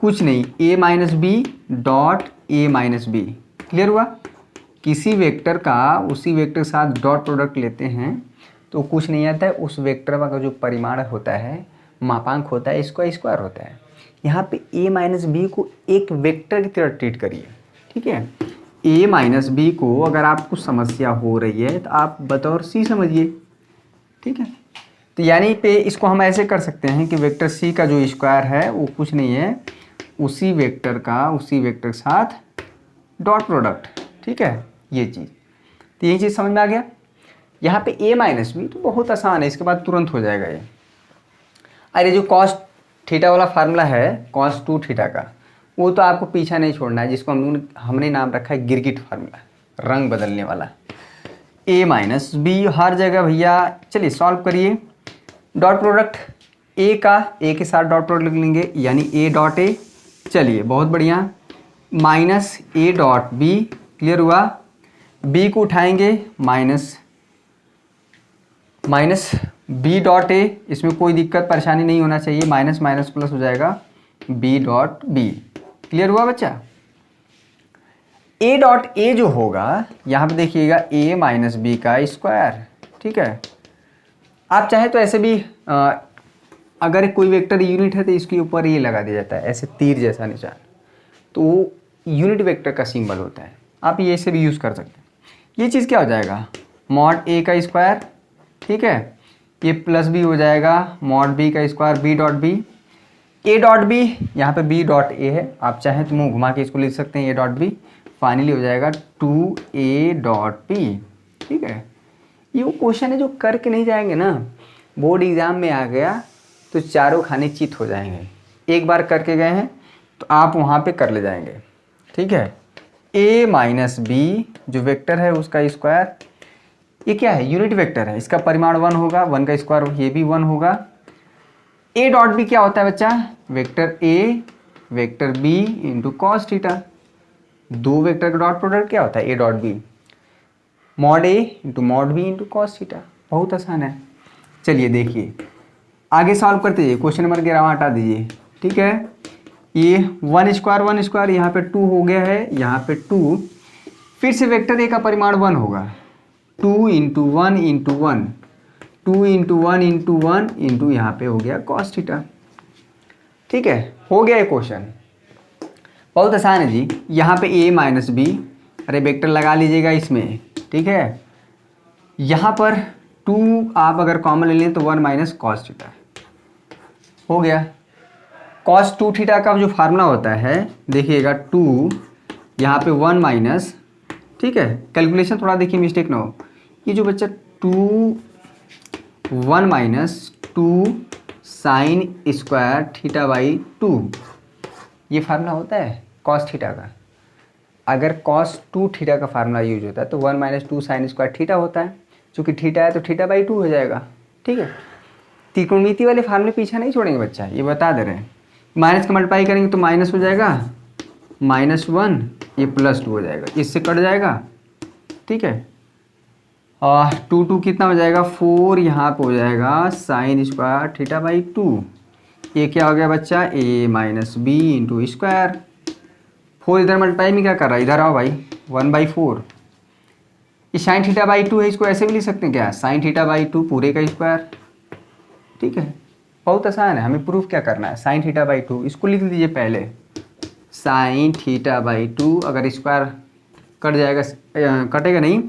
कुछ नहीं, a - b dot a - b, clear हुआ। किसी वेक्टर का उसी वेक्टर के साथ डॉट प्रोडक्ट लेते हैं तो कुछ नहीं आता है, उस वेक्टर का जो परिमाण होता है, मापांक होता है, इसका स्क्वायर होता है। यहाँ पे a - b को एक वेक्टर की तरह ट्रीट करिए, ठीक है। a - b को अगर आपको समस्या हो रही है तो आप बतौर c समझिए, ठीक है। तो यानी पे इसको हम ऐसे कर सकते हैं कि वेक्टर c का जो स्क्वायर है वो कुछ नहीं है, उसी वेक्टर का उसी वेक्टर के साथ डॉट प्रोडक्ट, ठीक है, ये चीज़। तो यही चीज़ समझ में आ गया। यहाँ पे a - b तो बहुत आसान है, इसके बाद तुरंत हो जाएगा ये। अरे जो cos θ वाला फार्मूला है cos 2θ का, वो तो आपको पीछा नहीं छोड़ना है, जिसको हमने नाम रखा है गिरगिट फार्मूला, रंग बदलने वाला। a - b हर जगह भैया, चलिए सॉल्व करिए। डॉट प्रोडक्ट a का a के साथ डॉट प्रोडक्ट लिख लेंगे, यानी a डॉट a, चलिए बहुत बढ़िया, -a डॉट b, क्लियर हुआ। b को उठाएंगे माइनस b डॉट a, इसमें कोई दिक्कत परेशानी नहीं होना चाहिए, माइनस माइनस प्लस हो जाएगा b डॉट b, क्लियर हुआ बच्चा। a डॉट a जो होगा यहाँ पे देखिएगा a - b का स्क्वायर, ठीक है। आप चाहे तो ऐसे भी अगर कोई वेक्टर यूनिट है तो इसके ऊपर ये लगा दिया जाता है, ऐसे तीर जैसा निशान, तो वो यूनिट वेक्टर का सिंबल होता है, आप ये से भी यूज़ कर सकते हैं। ये चीज़ क्या हो जाएगा, मॉड a का स्क्वायर, ठीक है, ये प्लस b हो जाएगा मॉड b का square b dot b, a dot b, यहाँ पे b डॉट a है, आप चाहें तो मुँह घुमा के इसको लिख सकते हैं a डॉट b, फाइनली हो जाएगा 2a डॉट b, ठीक है। ये वो क्वेश्चन है जो करके नहीं जाएंगे ना, बोर्ड एग्ज़ाम में आ गया तो चारों खाने चित हो जाएंगे। एक बार करके गए हैं तो आप वहाँ पे कर ले जाएंगे, ठीक है। a - b जो वेक्टर है उसका स्क्वायर, ये क्या है, यूनिट वेक्टर है, इसका परिमाण 1 होगा, 1 का स्क्वायर ये भी 1 होगा। a डॉट b क्या होता है बच्चा, vector a vector b into cos theta, दो वेक्टर का डॉट प्रोडक्ट क्या होता है a dot b, mod a into mod b into cos theta, बहुत आसान है। चलिए देखिए आगे सॉल्व करते जाइए। क्वेश्चन नंबर 11 हटा दीजिए, ठीक है। ये 1 स्क्वायर यहाँ पे 2 हो गया है, यहाँ पे 2, फिर से वेक्टर a का परिमाण 1 होगा, 2 into 1 into 1, 2 into 1 into 1 into यहाँ पे हो गया कॉस थीटा, ठीक है। हो गया ये क्वेश्चन, बहुत आसान है जी। यहाँ पे a - b, अरे वेक्टर लगा लीजिएगा इसमें, ठीक है। यहाँ पर 2 आप अगर कॉमन ले लें तो 1 माइनस कॉस थीटा हो गया। कॉस 2θ का जो फार्मूला होता है देखिएगा 2, यहाँ पे 1 माइनस, ठीक है, कैलकुलेशन थोड़ा देखिए मिस्टेक ना हो, ये जो बच्चा 2 1 minus 2 sine square theta by 2, ये फार्मूला होता है कॉस थीटा का। अगर कॉस 2 थीटा का फार्मूला यूज होता है तो 1 - 2 साइन स्क्वायर थीटा होता है। चूँकि थीटा है तो थीटा बाई 2 हो जाएगा। ठीक है, त्रिकोणमिति वाले फार्मूले पीछे नहीं छोड़ेंगे बच्चा, ये बता दे रहे हैं। माइनस का मल्टीप्लाई करेंगे तो माइनस हो जाएगा, -1, ये +2 हो जाएगा, इससे कट जाएगा। ठीक है, और 2 कितना हो जाएगा 4, यहाँ पे हो जाएगा साइन स्क्वायर थीटा बाई 2। ये क्या हो गया बच्चा a - b इंटू स्क्वायर। 4 इधर मल्टीप्लाई में क्या कर रहा है, इधर आओ भाई, 1/4। ये साइन थीटा बाई 2 है, इसको ऐसे भी लिख सकते हैं क्या, साइन थीटा बाई 2 पूरे का स्क्वायर। ठीक है, बहुत आसान है, हमें प्रूफ क्या करना है, साइन थीटा बाई 2 इसको लिख लीजिए पहले, साइन थीटा बाई 2। अगर स्क्वायर कट जाएगा, कटेगा नहीं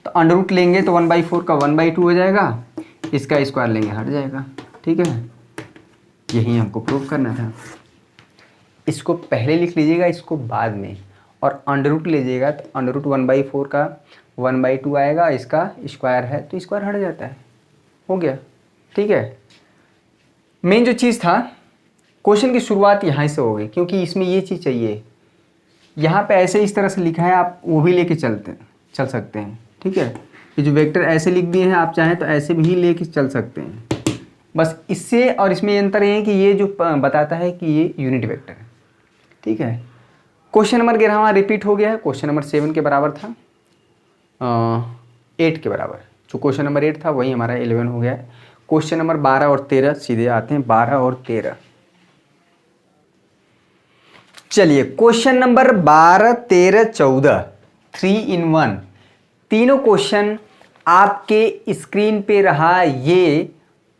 तो अंडर रूट लेंगे तो 1/4 का 1/2 हो जाएगा, इसका स्क्वायर लेंगे हट जाएगा। ठीक है, यही हमको प्रूफ करना था। इसको पहले लिख लीजिएगा, इसको बाद में, और अंडर रूट लीजिएगा तो अंडर रूट 1/4 का 1/2 आएगा, इसका स्क्वायर है तो स्क्वायर हट जाता है, हो गया। ठीक है, मेन जो चीज़ था, क्वेश्चन की शुरुआत यहाँ से हो गई, क्योंकि इसमें ये चीज़ चाहिए। यहाँ पे ऐसे इस तरह से लिखा है, आप वो भी लेके चल सकते हैं। ठीक है, ये जो वेक्टर ऐसे लिख दिए हैं, आप चाहें तो ऐसे भी लेके चल सकते हैं। बस इससे और इसमें अंतर ये है कि ये जो बताता है कि ये यूनिट वेक्टर है। ठीक है, क्वेश्चन नंबर 11 रिपीट हो गया है, क्वेश्चन नंबर 7 के बराबर था, 8 के बराबर। जो क्वेश्चन नंबर 8 था वही हमारा 11 हो गया है। क्वेश्चन नंबर 12 और 13 सीधे आते हैं, 12 और 13। चलिए, क्वेश्चन नंबर 12, 13, 14, 3 in 1, तीनों क्वेश्चन आपके स्क्रीन पे रहा। ये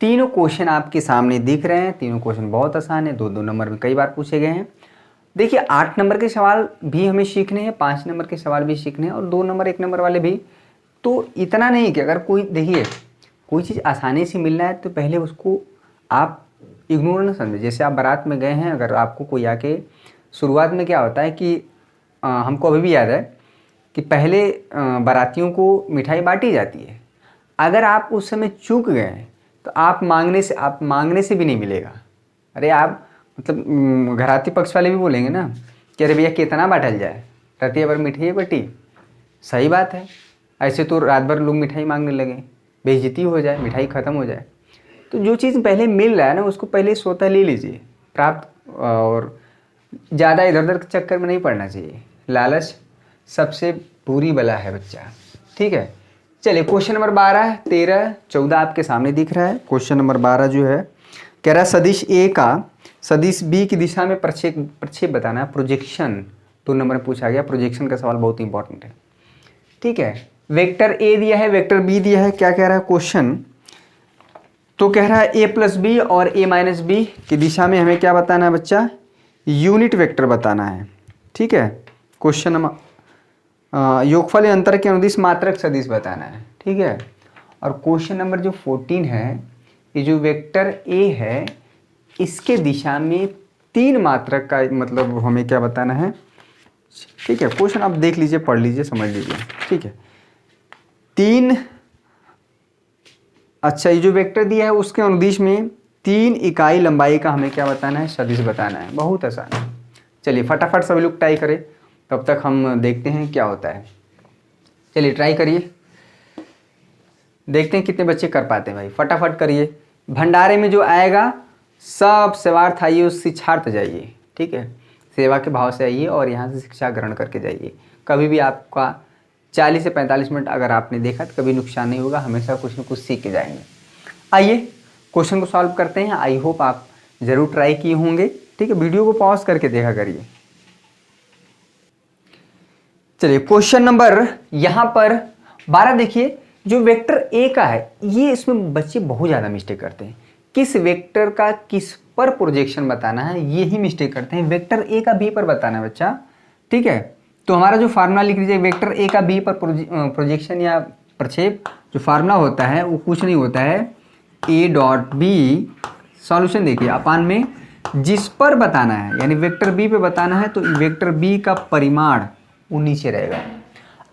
तीनों क्वेश्चन आपके सामने दिख रहे हैं। तीनों क्वेश्चन बहुत आसान है, 2-2 नंबर में कई बार पूछे गए हैं। देखिए, 8 नंबर के सवाल भी हमें सीखने हैं, 5 नंबर के सवाल भी सीखने हैं, और 2 नंबर 1 नंबर वाले भी। तो इतना नहीं कि अगर कोई, देखिए, कोई चीज़ आसानी से मिल रहा है तो पहले उसको आप इग्नोर ना समझें। जैसे आप बारात में गए हैं, अगर आपको कोई आके, शुरुआत में क्या होता है कि हमको अभी भी याद है कि पहले बारातियों को मिठाई बांटी जाती है। अगर आप उस समय चूक गए तो आप मांगने से भी नहीं मिलेगा। अरे आप मतलब घराती पक्ष वाले भी बोलेंगे ना कि अरे भैया कितना बांटल जाए, रतिया भर मिठाई बटी। सही बात है, ऐसे तो रात भर लोग मिठाई मांगने लगे, बेइज्जती हो जाए, मिठाई ख़त्म हो जाए। तो जो चीज़ पहले मिल रहा है ना, उसको पहले स्वतः ले लीजिए प्राप्त, और ज़्यादा इधर उधर के चक्कर में नहीं पड़ना चाहिए। लालच सबसे बुरी बला है बच्चा। ठीक है, चलिए, क्वेश्चन नंबर 12, 13, 14 आपके सामने दिख रहा है। क्वेश्चन नंबर 12 जो है, कह रहा है सदिश ए का सदिश बी की दिशा में प्रक्षेप बताना है, प्रोजेक्शन 2 नंबर में पूछा गया। प्रोजेक्शन का सवाल बहुत इंपॉर्टेंट है। ठीक है, वेक्टर ए दिया है, वेक्टर बी दिया है। क्या कह रहा है क्वेश्चन, तो कह रहा है a + b और a - b की दिशा में हमें क्या बताना है बच्चा, यूनिट वेक्टर बताना है। ठीक है, क्वेश्चन नंबर योगफल या अंतर के अनुदिश मात्रक सदिश बताना है। ठीक है, और क्वेश्चन नंबर जो 14 है, ये जो वेक्टर a है, इसके दिशा में 3 मात्रक का मतलब हमें क्या बताना है। ठीक है, क्वेश्चन आप देख लीजिए, पढ़ लीजिए, समझ लीजिए। ठीक है, 3, अच्छा, ये जो वेक्टर दिया है उसके अनुदिश में 3 इकाई लंबाई का हमें क्या बताना है, सदिश बताना है। बहुत आसान है। चलिए फटाफट सभी लोग ट्राई करें, तब तक हम देखते हैं क्या होता है। चलिए ट्राई करिए, देखते हैं कितने बच्चे कर पाते हैं। भाई फटाफट करिए, भंडारे में जो आएगा सब सेवार्थ आइए, उस शिक्षार्थ जाइए। ठीक है, सेवा के भाव से आइए और यहाँ से शिक्षा ग्रहण करके जाइए। कभी भी आपका 40 से 45 मिनट अगर आपने देखा तो कभी नुकसान नहीं होगा, हमेशा कुछ न कुछ सीख के जाएंगे। आइए क्वेश्चन को सॉल्व करते हैं। आई होप आप ज़रूर ट्राई किए होंगे। ठीक है, वीडियो को पॉज करके देखा करिए। चलिए, क्वेश्चन नंबर यहाँ पर 12 देखिए, जो वेक्टर ए का है, ये इसमें बच्चे बहुत ज़्यादा मिस्टेक करते हैं। किस वेक्टर का किस पर प्रोजेक्शन बताना है, ये ही मिस्टेक करते हैं। वेक्टर ए का बी पर बताना है बच्चा। ठीक है, तो हमारा जो फार्मूला लिख लीजिए, वेक्टर ए का बी पर प्रोजेक्शन या प्रक्षेप जो फार्मूला होता है वो कुछ नहीं होता है, a.b, सॉल्यूशन देखिए, अपान में जिस पर बताना है, यानी वेक्टर बी पे बताना है तो वेक्टर बी का परिमाण वो नीचे रहेगा।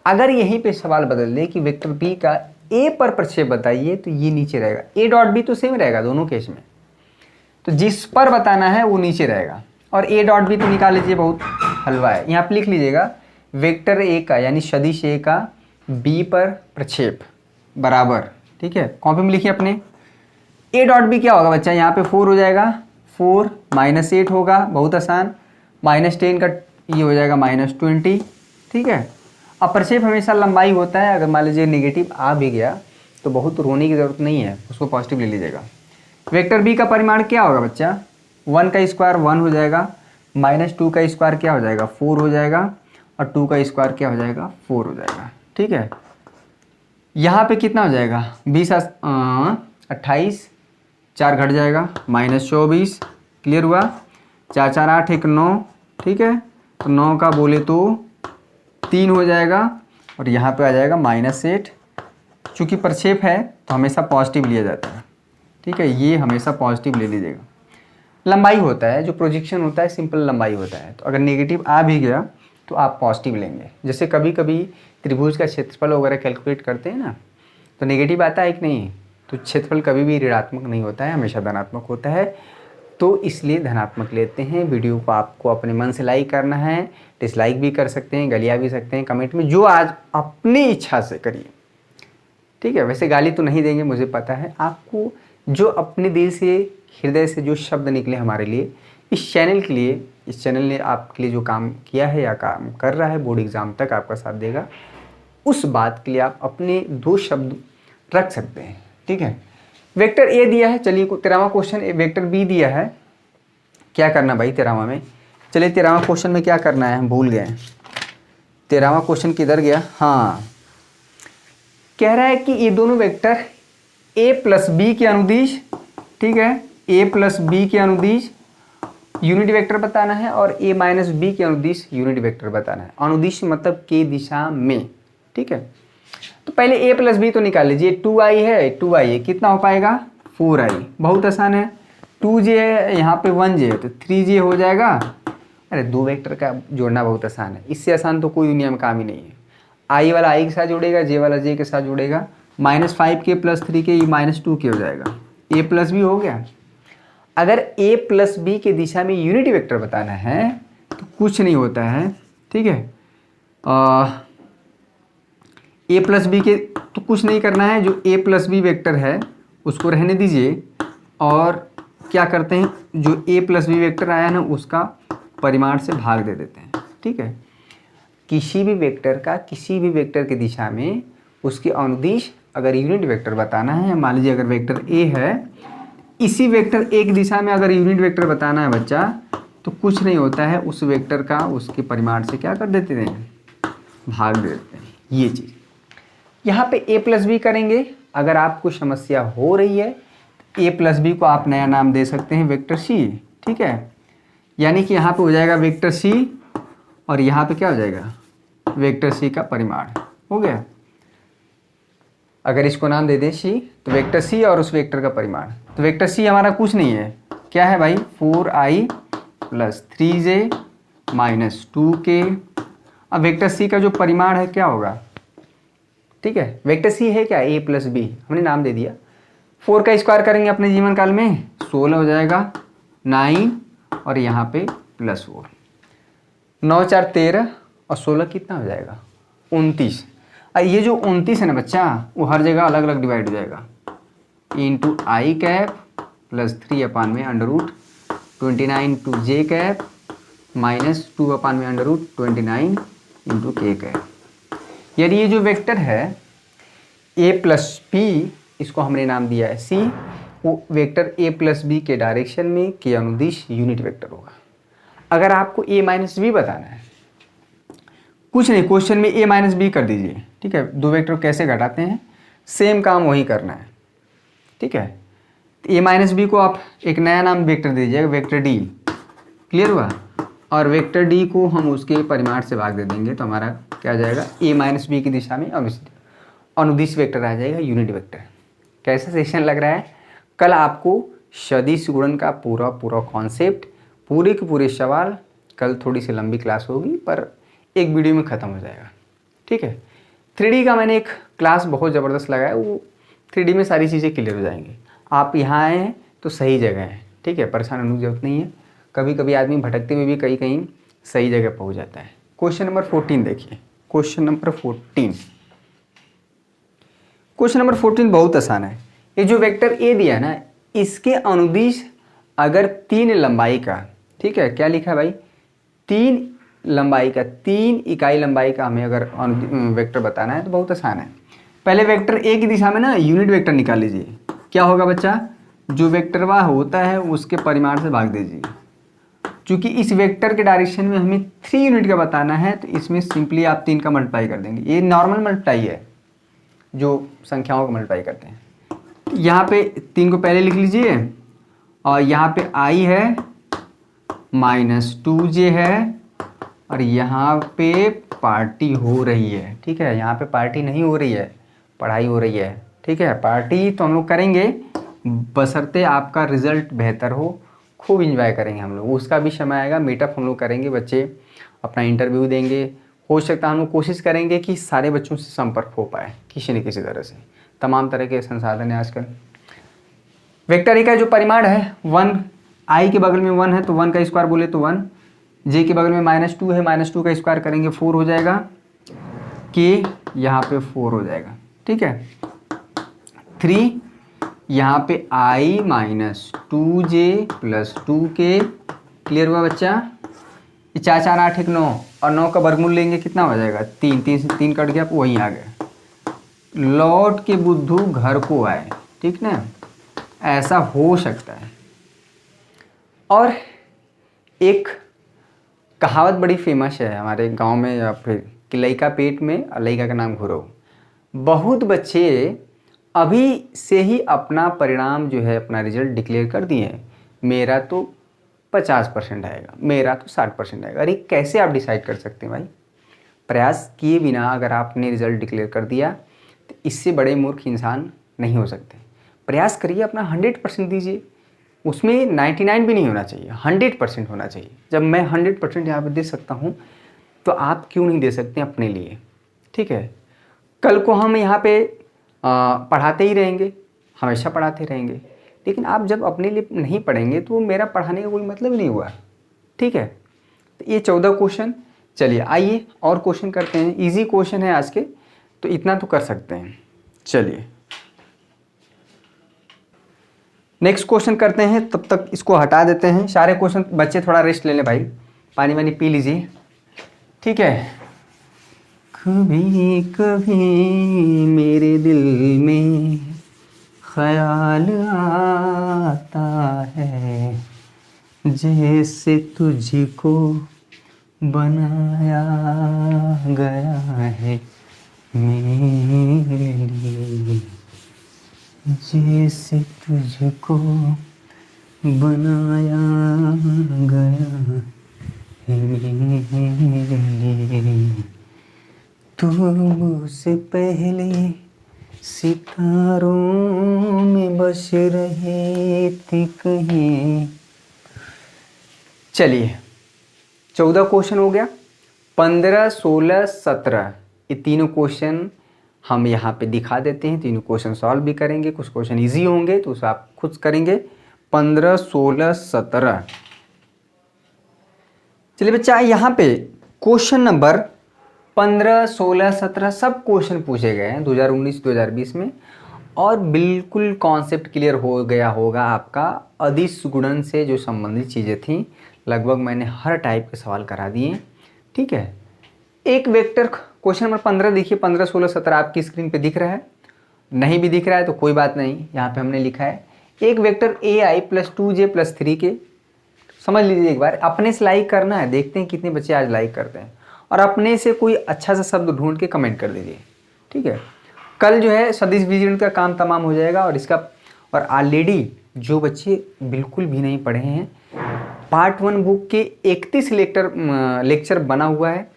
अगर यहीं पे सवाल बदल दे कि वेक्टर बी का ए पर प्रक्षेप बताइए तो ये नीचे रहेगा। a.b तो सेम रहेगा दोनों केस में। तो जिस पर बताना है वो नीचे रहेगा। और ए डॉट बी तो निकाल लीजिए, बहुत हलवा है। यहाँ पर लिख लीजिएगा वेक्टर ए का यानी सदिश ए का बी पर प्रक्षेप बराबर, ठीक है, कॉपी में लिखिए अपने। ए डॉट बी क्या होगा बच्चा, यहाँ पे 4 हो जाएगा, 4 माइनस 8 होगा, बहुत आसान, -10 का ये हो जाएगा -20, ठीक है। अब प्रक्षेप हमेशा लंबाई होता है, अगर मान लीजिए नेगेटिव आ भी गया तो बहुत रोने की ज़रूरत नहीं है, उसको पॉजिटिव ले लीजिएगा। वेक्टर बी का परिमाण क्या होगा बच्चा, 1 का स्क्वायर 1 हो जाएगा, -2 का स्क्वायर क्या हो जाएगा 4 हो जाएगा, और 2 का स्क्वायर क्या हो जाएगा 4 हो जाएगा, ठीक है। यहाँ पे कितना हो जाएगा 20 28, 4 घट जाएगा -24, क्लियर हुआ। 4 4 8 1 9, ठीक है, तो 9 का बोले तो 3 हो जाएगा, और यहाँ पे आ जाएगा -8। चूँकि प्रक्षेप है तो हमेशा पॉजिटिव लिया जाता है, ठीक है, ये हमेशा पॉजिटिव ले लीजिएगा। लंबाई होता है, जो प्रोजेक्शन होता है सिंपल लंबाई होता है, तो अगर नेगेटिव आ भी गया तो आप पॉजिटिव लेंगे। जैसे कभी कभी त्रिभुज का क्षेत्रफल वगैरह कैलकुलेट करते हैं ना, तो नेगेटिव आता है कि नहीं, तो क्षेत्रफल कभी भी ऋणात्मक नहीं होता है, हमेशा धनात्मक होता है, तो इसलिए धनात्मक लेते हैं। वीडियो को आपको अपने मन से लाइक करना है, डिसलाइक भी कर सकते हैं, गलिया भी सकते हैं कमेंट में, जो आज अपनी इच्छा से करिए, ठीक है। वैसे गाली तो नहीं देंगे, मुझे पता है, आपको जो अपने दिल से हृदय से जो शब्द निकले हमारे लिए, इस चैनल के लिए, इस चैनल ने आपके लिए जो काम किया है या काम कर रहा है, बोर्ड एग्ज़ाम तक आपका साथ देगा, उस बात के लिए आप अपने 2 शब्द रख सकते हैं, ठीक है। वेक्टर ए दिया है, चलिए 13वां क्वेश्चन वेक्टर बी दिया है, क्या करना भाई 13वां में, चलिए 13वां क्वेश्चन में क्या करना है, हम भूल गए 13वां क्वेश्चन किधर गया। हाँ, कह रहा है कि ये दोनों वेक्टर a प्लस बी के अनुदिश, ठीक है, a प्लस बी के अनुदिश यूनिट वेक्टर बताना है, और a माइनस बी के अनुदिश यूनिट वेक्टर बताना है। अनुदिश मतलब के दिशा में, ठीक है। तो पहले a प्लस बी तो निकाल लीजिए, 2i है, 2i है, कितना हो पाएगा 4i, बहुत आसान है। 2j है, यहाँ पे 1j है, तो 3j हो जाएगा। अरे 2 वेक्टर का जोड़ना बहुत आसान है, इससे आसान तो कोई दुनिया में काम ही नहीं है। i वाला i के साथ जोड़ेगा, j वाला j के साथ जोड़ेगा, -5k + 3k ये -2k हो जाएगा, a प्लस बी हो गया। अगर a प्लस बी के दिशा में यूनिट वेक्टर बताना है तो कुछ नहीं होता है, ठीक है, a प्लस बी के तो कुछ नहीं करना है, जो a प्लस बी वेक्टर है उसको रहने दीजिए, और क्या करते हैं, जो a प्लस बी वेक्टर आया ना उसका परिमाण से भाग दे देते हैं, ठीक है। किसी भी वेक्टर का किसी भी वेक्टर की दिशा में उसके अनुदिश अगर यूनिट वेक्टर बताना है, मान लीजिए अगर वेक्टर a है, इसी वेक्टर a की दिशा में अगर यूनिट वेक्टर बताना है बच्चा, तो कुछ नहीं होता है, उस वेक्टर का उसके परिमाण से क्या कर देते हैं, भाग दे देते हैं, ये चीज़। यहाँ पे a प्लस बी करेंगे, अगर आपको समस्या हो रही है a प्लस बी को आप नया नाम दे सकते हैं वेक्टर c, ठीक है, यानी कि यहाँ पे हो जाएगा वेक्टर c, और यहाँ पे क्या हो जाएगा वेक्टर c का परिमाण हो गया। अगर इसको नाम दे दें c, तो वेक्टर c और उस वेक्टर का परिमाण, तो वेक्टर c हमारा कुछ नहीं है, क्या है भाई 4i + 3j - 2k। अब वेक्टर c का जो परिमाण है क्या होगा, ठीक है, वेक्टर c है क्या a प्लस बी, हमने नाम दे दिया। 4 का स्क्वायर करेंगे अपने जीवन काल में 16 हो जाएगा, 9 और यहाँ पे +4, 9 4 13 और 16 कितना हो जाएगा 29। ये जो 29 है ना बच्चा, वो हर जगह अलग अलग डिवाइड हो जाएगा, × i cap + 3/√, 29 × j cap -2/√29 × k cap. यानी ये जो वेक्टर है a प्लस p, इसको हमने नाम दिया है c, वो वेक्टर a प्लस बी के डायरेक्शन में के अनुदिश यूनिट वेक्टर होगा। अगर आपको a माइनस बी बताना है, कुछ नहीं, क्वेश्चन में a माइनस बी कर दीजिए, ठीक है। 2 वेक्टर कैसे घटाते हैं, सेम काम वही करना है, ठीक है। a माइनस बी को आप एक नया नाम वेक्टर दीजिएगा, वेक्टर d, क्लियर हुआ, और वेक्टर d को हम उसके परिमाण से भाग दे देंगे, तो हमारा क्या आ जाएगा a माइनस बी की दिशा में अनुदिश वेक्टर आ जाएगा यूनिट वेक्टर। कैसा सेशन लग रहा है, कल आपको सदिश गुणन का पूरा कॉन्सेप्ट, पूरे के पूरे सवाल, कल थोड़ी सी लंबी क्लास होगी पर एक वीडियो में ख़त्म हो जाएगा, ठीक है। 3D का मैंने एक क्लास बहुत ज़बरदस्त लगाया, वो 3D में सारी चीज़ें क्लियर हो जाएंगी। आप यहाँ आए हैं तो सही जगह है, ठीक है, परेशान होने की जरूरत नहीं है। कभी कभी आदमी भटकते हुए भी कहीं कहीं सही जगह पहुंच जाता है। क्वेश्चन नंबर 14 देखिए, क्वेश्चन नंबर 14। क्वेश्चन नंबर 14 बहुत आसान है। ये जो वेक्टर ए दिया है ना, इसके अनुदिश अगर 3 लंबाई का, ठीक है, क्या लिखा है भाई, 3 लंबाई का, 3 इकाई लंबाई का हमें अगर वेक्टर बताना है तो बहुत आसान है। पहले वेक्टर ए की दिशा में ना यूनिट वेक्टर निकाल लीजिए। क्या होगा बच्चा, जो वेक्टर वह होता है उसके परिमाण से भाग दीजिए। क्योंकि इस वेक्टर के डायरेक्शन में हमें 3 यूनिट का बताना है तो इसमें सिंपली आप 3 का मल्टीप्लाई कर देंगे। ये नॉर्मल मल्टीप्लाई है, जो संख्याओं को मल्टीप्लाई करते हैं। यहाँ पे 3 को पहले लिख लीजिए और यहाँ पे i है, -2j है, और यहाँ पे पार्टी हो रही है। ठीक है, यहाँ पे पार्टी नहीं हो रही है, पढ़ाई हो रही है। ठीक है, पार्टी तो हम लोग करेंगे बशर्ते आपका रिजल्ट बेहतर हो, खूब इंजॉय करेंगे हम लोग। उसका भी समय आएगा, मीटअप हम लोग करेंगे, बच्चे अपना इंटरव्यू देंगे। हो सकता है हम लोग कोशिश करेंगे कि सारे बच्चों से संपर्क हो पाए किसी न किसी तरह से। तमाम तरह के संसाधन है आजकल। वेक्टर ए का जो परिमाण है 1, i के बगल में 1 है तो 1 का स्क्वायर बोले तो 1, j के बगल में -2 है, -2 का स्क्वायर करेंगे 4 हो जाएगा, k यहाँ पे 4 हो जाएगा। ठीक है, 3 यहाँ पे i -2j + 2k। क्लियर हुआ बच्चा। 4 4 8 1 9 और 9 का वर्गमूल लेंगे कितना हो जाएगा, 3, 3 से 3 कट गया, वहीं आ गया। लौट के बुद्धू घर को आए। ठीक ना, ऐसा हो सकता है। और एक कहावत बड़ी फेमस है हमारे गांव में या फिर कि लइका पेट में और लइका का नाम घुरो। बहुत बच्चे अभी से ही अपना परिणाम जो है, अपना रिजल्ट डिक्लेयर कर दिए हैं। मेरा तो 50% आएगा, मेरा तो 60% आएगा। अरे कैसे आप डिसाइड कर सकते हैं भाई? प्रयास किए बिना अगर आपने रिजल्ट डिक्लेयर कर दिया तो इससे बड़े मूर्ख इंसान नहीं हो सकते। प्रयास करिए, अपना 100% दीजिए। उसमें 99 भी नहीं होना चाहिए, 100% होना चाहिए। जब मैं 100% यहाँ पर दे सकता हूँ तो आप क्यों नहीं दे सकते अपने लिए? ठीक है, कल को हम यहाँ पे पढ़ाते ही रहेंगे, हमेशा पढ़ाते रहेंगे, लेकिन आप जब अपने लिए नहीं पढ़ेंगे तो मेरा पढ़ाने का कोई मतलब ही नहीं हुआ। ठीक है, तो ये 14 क्वेश्चन। चलिए आइए और क्वेश्चन करते हैं। इजी क्वेश्चन है आज के, तो इतना तो कर सकते हैं। चलिए नेक्स्ट क्वेश्चन करते हैं, तब तक इसको हटा देते हैं। सारे क्वेश्चन बच्चे थोड़ा रेस्ट ले लें भाई, पानी वानी पी लीजिए। ठीक है, कभी कभी मेरे दिल में ख्याल आता है, जैसे तुझको बनाया गया है मेरे लिए, जैसे तुझको बनाया गया है मेरे लिए। तू मुझसे पहले सितारों में बस रही थी कहीं। चलिए 14 क्वेश्चन हो गया, 15, 16, 17 ये तीनों क्वेश्चन हम यहाँ पे दिखा देते हैं। तीनों क्वेश्चन सॉल्व भी करेंगे, कुछ क्वेश्चन इजी होंगे तो उसे आप खुद करेंगे। 15, 16, 17। चलिए बच्चा, यहाँ पे क्वेश्चन नंबर 15, 16, 17 सब क्वेश्चन पूछे गए हैं 2019, 2020 में, और बिल्कुल कॉन्सेप्ट क्लियर हो गया होगा आपका। अदिश गुणन से जो संबंधित चीज़ें थी लगभग मैंने हर टाइप के सवाल करा दिए। ठीक है, एक वेक्टर क्वेश्चन नंबर 15 देखिए, 15, 16, 17 आपकी स्क्रीन पे दिख रहा है। नहीं भी दिख रहा है तो कोई बात नहीं, यहाँ पे हमने लिखा है एक वेक्टर ai + 2j + 3k। समझ लीजिए एक बार, अपने से लाइक करना है, देखते हैं कितने बच्चे आज लाइक करते हैं, और अपने से कोई अच्छा सा शब्द ढूंढ के कमेंट कर दीजिए। ठीक है, कल जो है सदिश बीजगणित का काम तमाम हो जाएगा। और इसका, और ऑलरेडी जो बच्चे बिल्कुल भी नहीं पढ़े हैं, पार्ट 1 बुक के 31 लेक्चर बना हुआ है,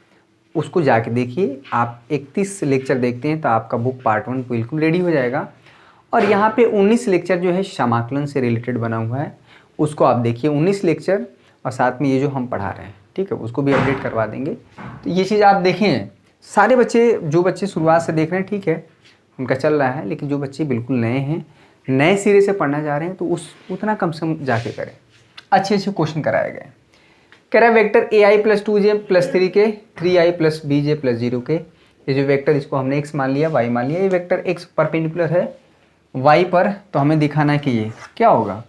उसको जाके देखिए। आप 31 लेक्चर देखते हैं तो आपका बुक पार्ट 1 बिल्कुल रेडी हो जाएगा। और यहाँ पे 19 लेक्चर जो है समाकलन से रिलेटेड बना हुआ है, उसको आप देखिए 19 लेक्चर, और साथ में ये जो हम पढ़ा रहे हैं, ठीक है, उसको भी अपडेट करवा देंगे। तो ये चीज़ आप देखें। सारे बच्चे, जो बच्चे शुरुआत से देख रहे हैं ठीक है, उनका चल रहा है, लेकिन जो बच्चे बिल्कुल नए हैं नए सिरे से पढ़ना चाह रहे हैं तो उतना कम से कम जाके करें। अच्छे अच्छे क्वेश्चन कराए गए। कह रहा है vector ai plus 2j plus 3 के 3i प्लस bj प्लस 0 के, ये जो वेक्टर इसको हमने x मान लिया, y मान लिया, ये वेक्टर x परपेंडिकुलर है y पर, तो हमें दिखाना है कि ये क्या होगा।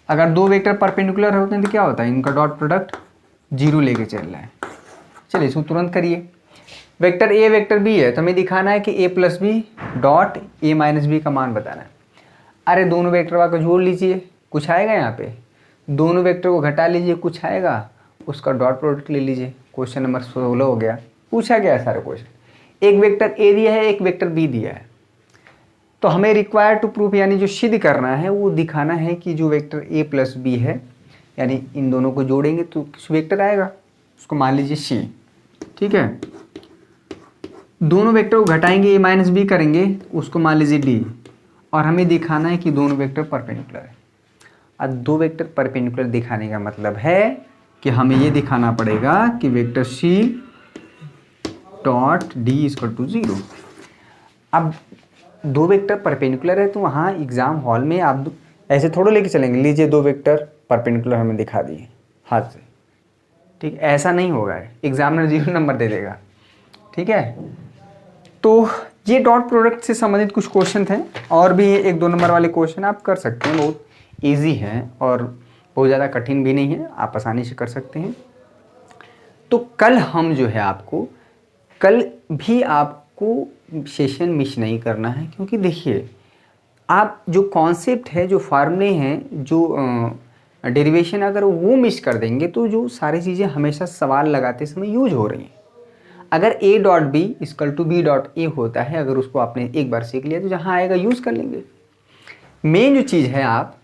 अगर दो वेक्टर परपेंडिकुलर होते हैं तो क्या होता है, इनका डॉट प्रोडक्ट 0 लेके चल रहा है। चलिए इसको तुरंत करिए। वेक्टर a वेक्टर b है तो हमें दिखाना है कि a plus B dot a minus B का मान बताना है। अरे दोनों वेक्टर को जोड़ लीजिए, कुछ आएगा यहाँ पे, दोनों वेक्टर को घटा लीजिए, कुछ आएगा, उसका डॉट प्रोडक्ट ले लीजिए। क्वेश्चन नंबर 16 हो गया। पूछा गया है सारे क्वेश्चन। एक वेक्टर a दिया है, एक वेक्टर b दिया है, तो हमें रिक्वायर टू प्रूफ यानी जो सिद्ध करना है वो दिखाना है कि जो वेक्टर a प्लस बी है, यानी इन दोनों को जोड़ेंगे तो कुछ वेक्टर आएगा, उसको मान लीजिए c, ठीक है। दोनों वेक्टर को घटाएंगे, a माइनस बी करेंगे, उसको मान लीजिए d, और हमें दिखाना है कि दोनों वेक्टर परपेंडिकुलर है। अब दो वेक्टर परपेंडिकुलर दिखाने का मतलब है कि हमें ये दिखाना पड़ेगा कि vector c dot d equal to 0। अब दो वेक्टर परपेंडिकुलर है तो वहाँ एग्जाम हॉल में आप ऐसे थोड़ा लेके चलेंगे, लीजिए दो वेक्टर परपेंडिकुलर हमें दिखा दिए हाथ से, ठीक, ऐसा नहीं होगा, एग्जामिनर 0 नंबर दे देगा, ठीक है। तो ये डॉट प्रोडक्ट से संबंधित कुछ क्वेश्चन थे, और भी 1-2 नंबर वाले क्वेश्चन आप कर सकते हैं, बहुत ईजी हैं और बहुत ज़्यादा कठिन भी नहीं है, आप आसानी से कर सकते हैं। तो कल हम जो है आपको, कल भी आपको सेशन मिस नहीं करना है, क्योंकि देखिए आप जो कॉन्सेप्ट है, जो फार्मूले हैं, जो डेरिवेशन, अगर वो मिस कर देंगे तो जो सारी चीज़ें हमेशा सवाल लगाते समय यूज हो रही हैं। अगर a dot B equal to B dot A होता है, अगर उसको आपने एक बार सीख लिया तो जहाँ आएगा यूज़ कर लेंगे। मेन जो चीज़ है आप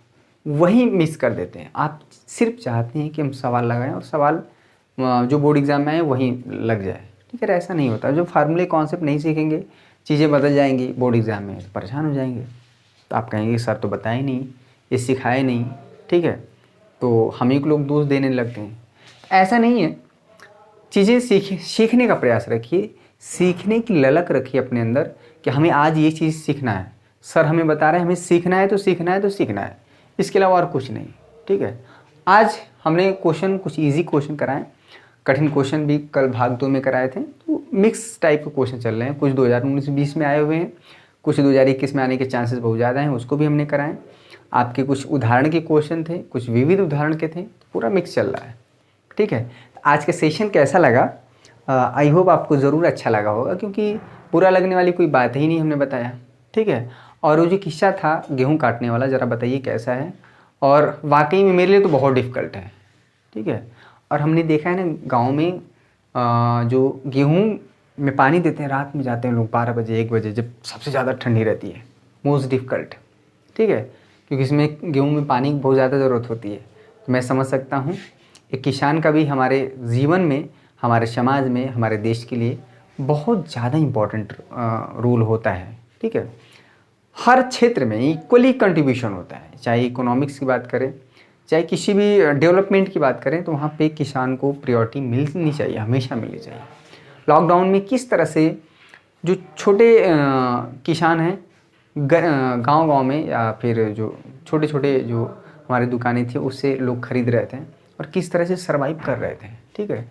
वही मिस कर देते हैं। आप सिर्फ चाहते हैं कि हम सवाल लगाएं और सवाल जो बोर्ड एग्जाम में आए वहीं लग जाए, ठीक है। ऐसा नहीं होता, जो फार्मूले कॉन्सेप्ट नहीं सीखेंगे चीज़ें बदल जाएंगी बोर्ड एग्जाम में, तो परेशान हो जाएंगे। तो आप कहेंगे सर तो बताए नहीं, ये सिखाए नहीं, ठीक है, तो हम ही को लोग दोष देने लगते हैं। ऐसा नहीं है, चीज़ें सीखने का प्रयास रखिए, सीखने की ललक रखिए अपने अंदर कि हमें आज ये चीज़ सीखना है, सर हमें बता रहे हैं हमें सीखना है तो सीखना है तो सीखना है, इसके अलावा और कुछ नहीं, ठीक है। आज हमने क्वेश्चन कुछ इजी क्वेश्चन कराए, कठिन क्वेश्चन भी कल भाग 2 में कराए थे, तो मिक्स टाइप के क्वेश्चन चल रहे हैं, कुछ 2019-20 में आए हुए हैं, कुछ 2021 में आने के चांसेस बहुत ज़्यादा हैं, उसको भी हमने कराए। आपके कुछ उदाहरण के क्वेश्चन थे, कुछ विविध उदाहरण के थे, तो पूरा मिक्स चल रहा है, ठीक है। आज का सेशन कैसा लगा, आई होप आपको ज़रूर अच्छा लगा होगा, क्योंकि बुरा लगने वाली कोई बात ही नहीं हमने बताया, ठीक है। और वो जो किस्सा था गेहूं काटने वाला, ज़रा बताइए कैसा है, और वाकई में मेरे लिए तो बहुत डिफ़िकल्ट है, ठीक है। और हमने देखा है ना गांव में जो गेहूं में पानी देते हैं, रात में जाते हैं लोग 12 बजे 1 बजे, जब सबसे ज़्यादा ठंडी रहती है, मोस्ट डिफ़िकल्ट, ठीक है, क्योंकि इसमें गेहूँ में पानी की बहुत ज़्यादा ज़रूरत होती है। तो मैं समझ सकता हूँ एक किसान का भी हमारे जीवन में, हमारे समाज में, हमारे देश के लिए बहुत ज़्यादा इम्पोर्टेंट रोल होता है, ठीक है। हर क्षेत्र में इक्वली कंट्रीब्यूशन होता है, चाहे इकोनॉमिक्स की बात करें, चाहे किसी भी डेवलपमेंट की बात करें, तो वहाँ पे किसान को प्रायोरिटी मिलनी चाहिए, हमेशा मिलनी चाहिए। लॉकडाउन में किस तरह से जो छोटे किसान हैं गांव-गांव में, या फिर जो छोटे-छोटे जो हमारी दुकानें थी उससे लोग खरीद रहे थे और किस तरह से सर्वाइव कर रहे थे, ठीक है।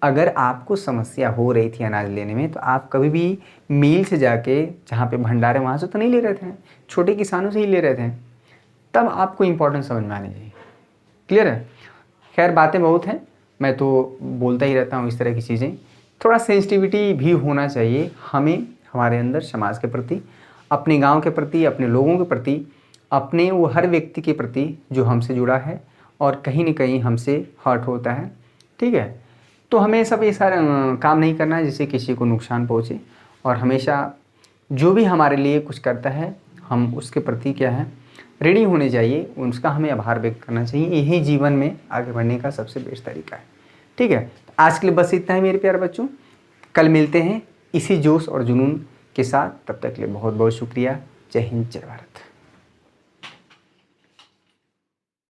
अगर आपको समस्या हो रही थी अनाज लेने में, तो आप कभी भी मिल से जाके, जहाँ पे भंडार है वहाँ से तो नहीं ले रहे थे, छोटे किसानों से ही ले रहे थे, तब आपको इम्पोर्टेंस समझ में आनी चाहिए। क्लियर है। खैर बातें बहुत हैं, मैं तो बोलता ही रहता हूँ इस तरह की चीज़ें। थोड़ा सेंसिटिविटी भी होना चाहिए हमें, हमारे अंदर समाज के प्रति, अपने गांव के प्रति, अपने लोगों के प्रति, अपने वो हर व्यक्ति के प्रति जो हमसे जुड़ा है और कहीं न कहीं हमसे हर्ट होता है, ठीक है। तो हमें सब ये सारा काम नहीं करना है जिससे किसी को नुकसान पहुँचे, और हमेशा जो भी हमारे लिए कुछ करता है हम उसके प्रति क्या है रेडी होने चाहिए, उसका हमें आभार व्यक्त करना चाहिए। यही जीवन में आगे बढ़ने का सबसे बेस्ट तरीका है, ठीक है। आज के लिए बस इतना ही मेरे प्यारे बच्चों, कल मिलते हैं इसी जोश और जुनून के साथ, तब तक के लिए बहुत बहुत शुक्रिया। जय हिंद, जय भारत।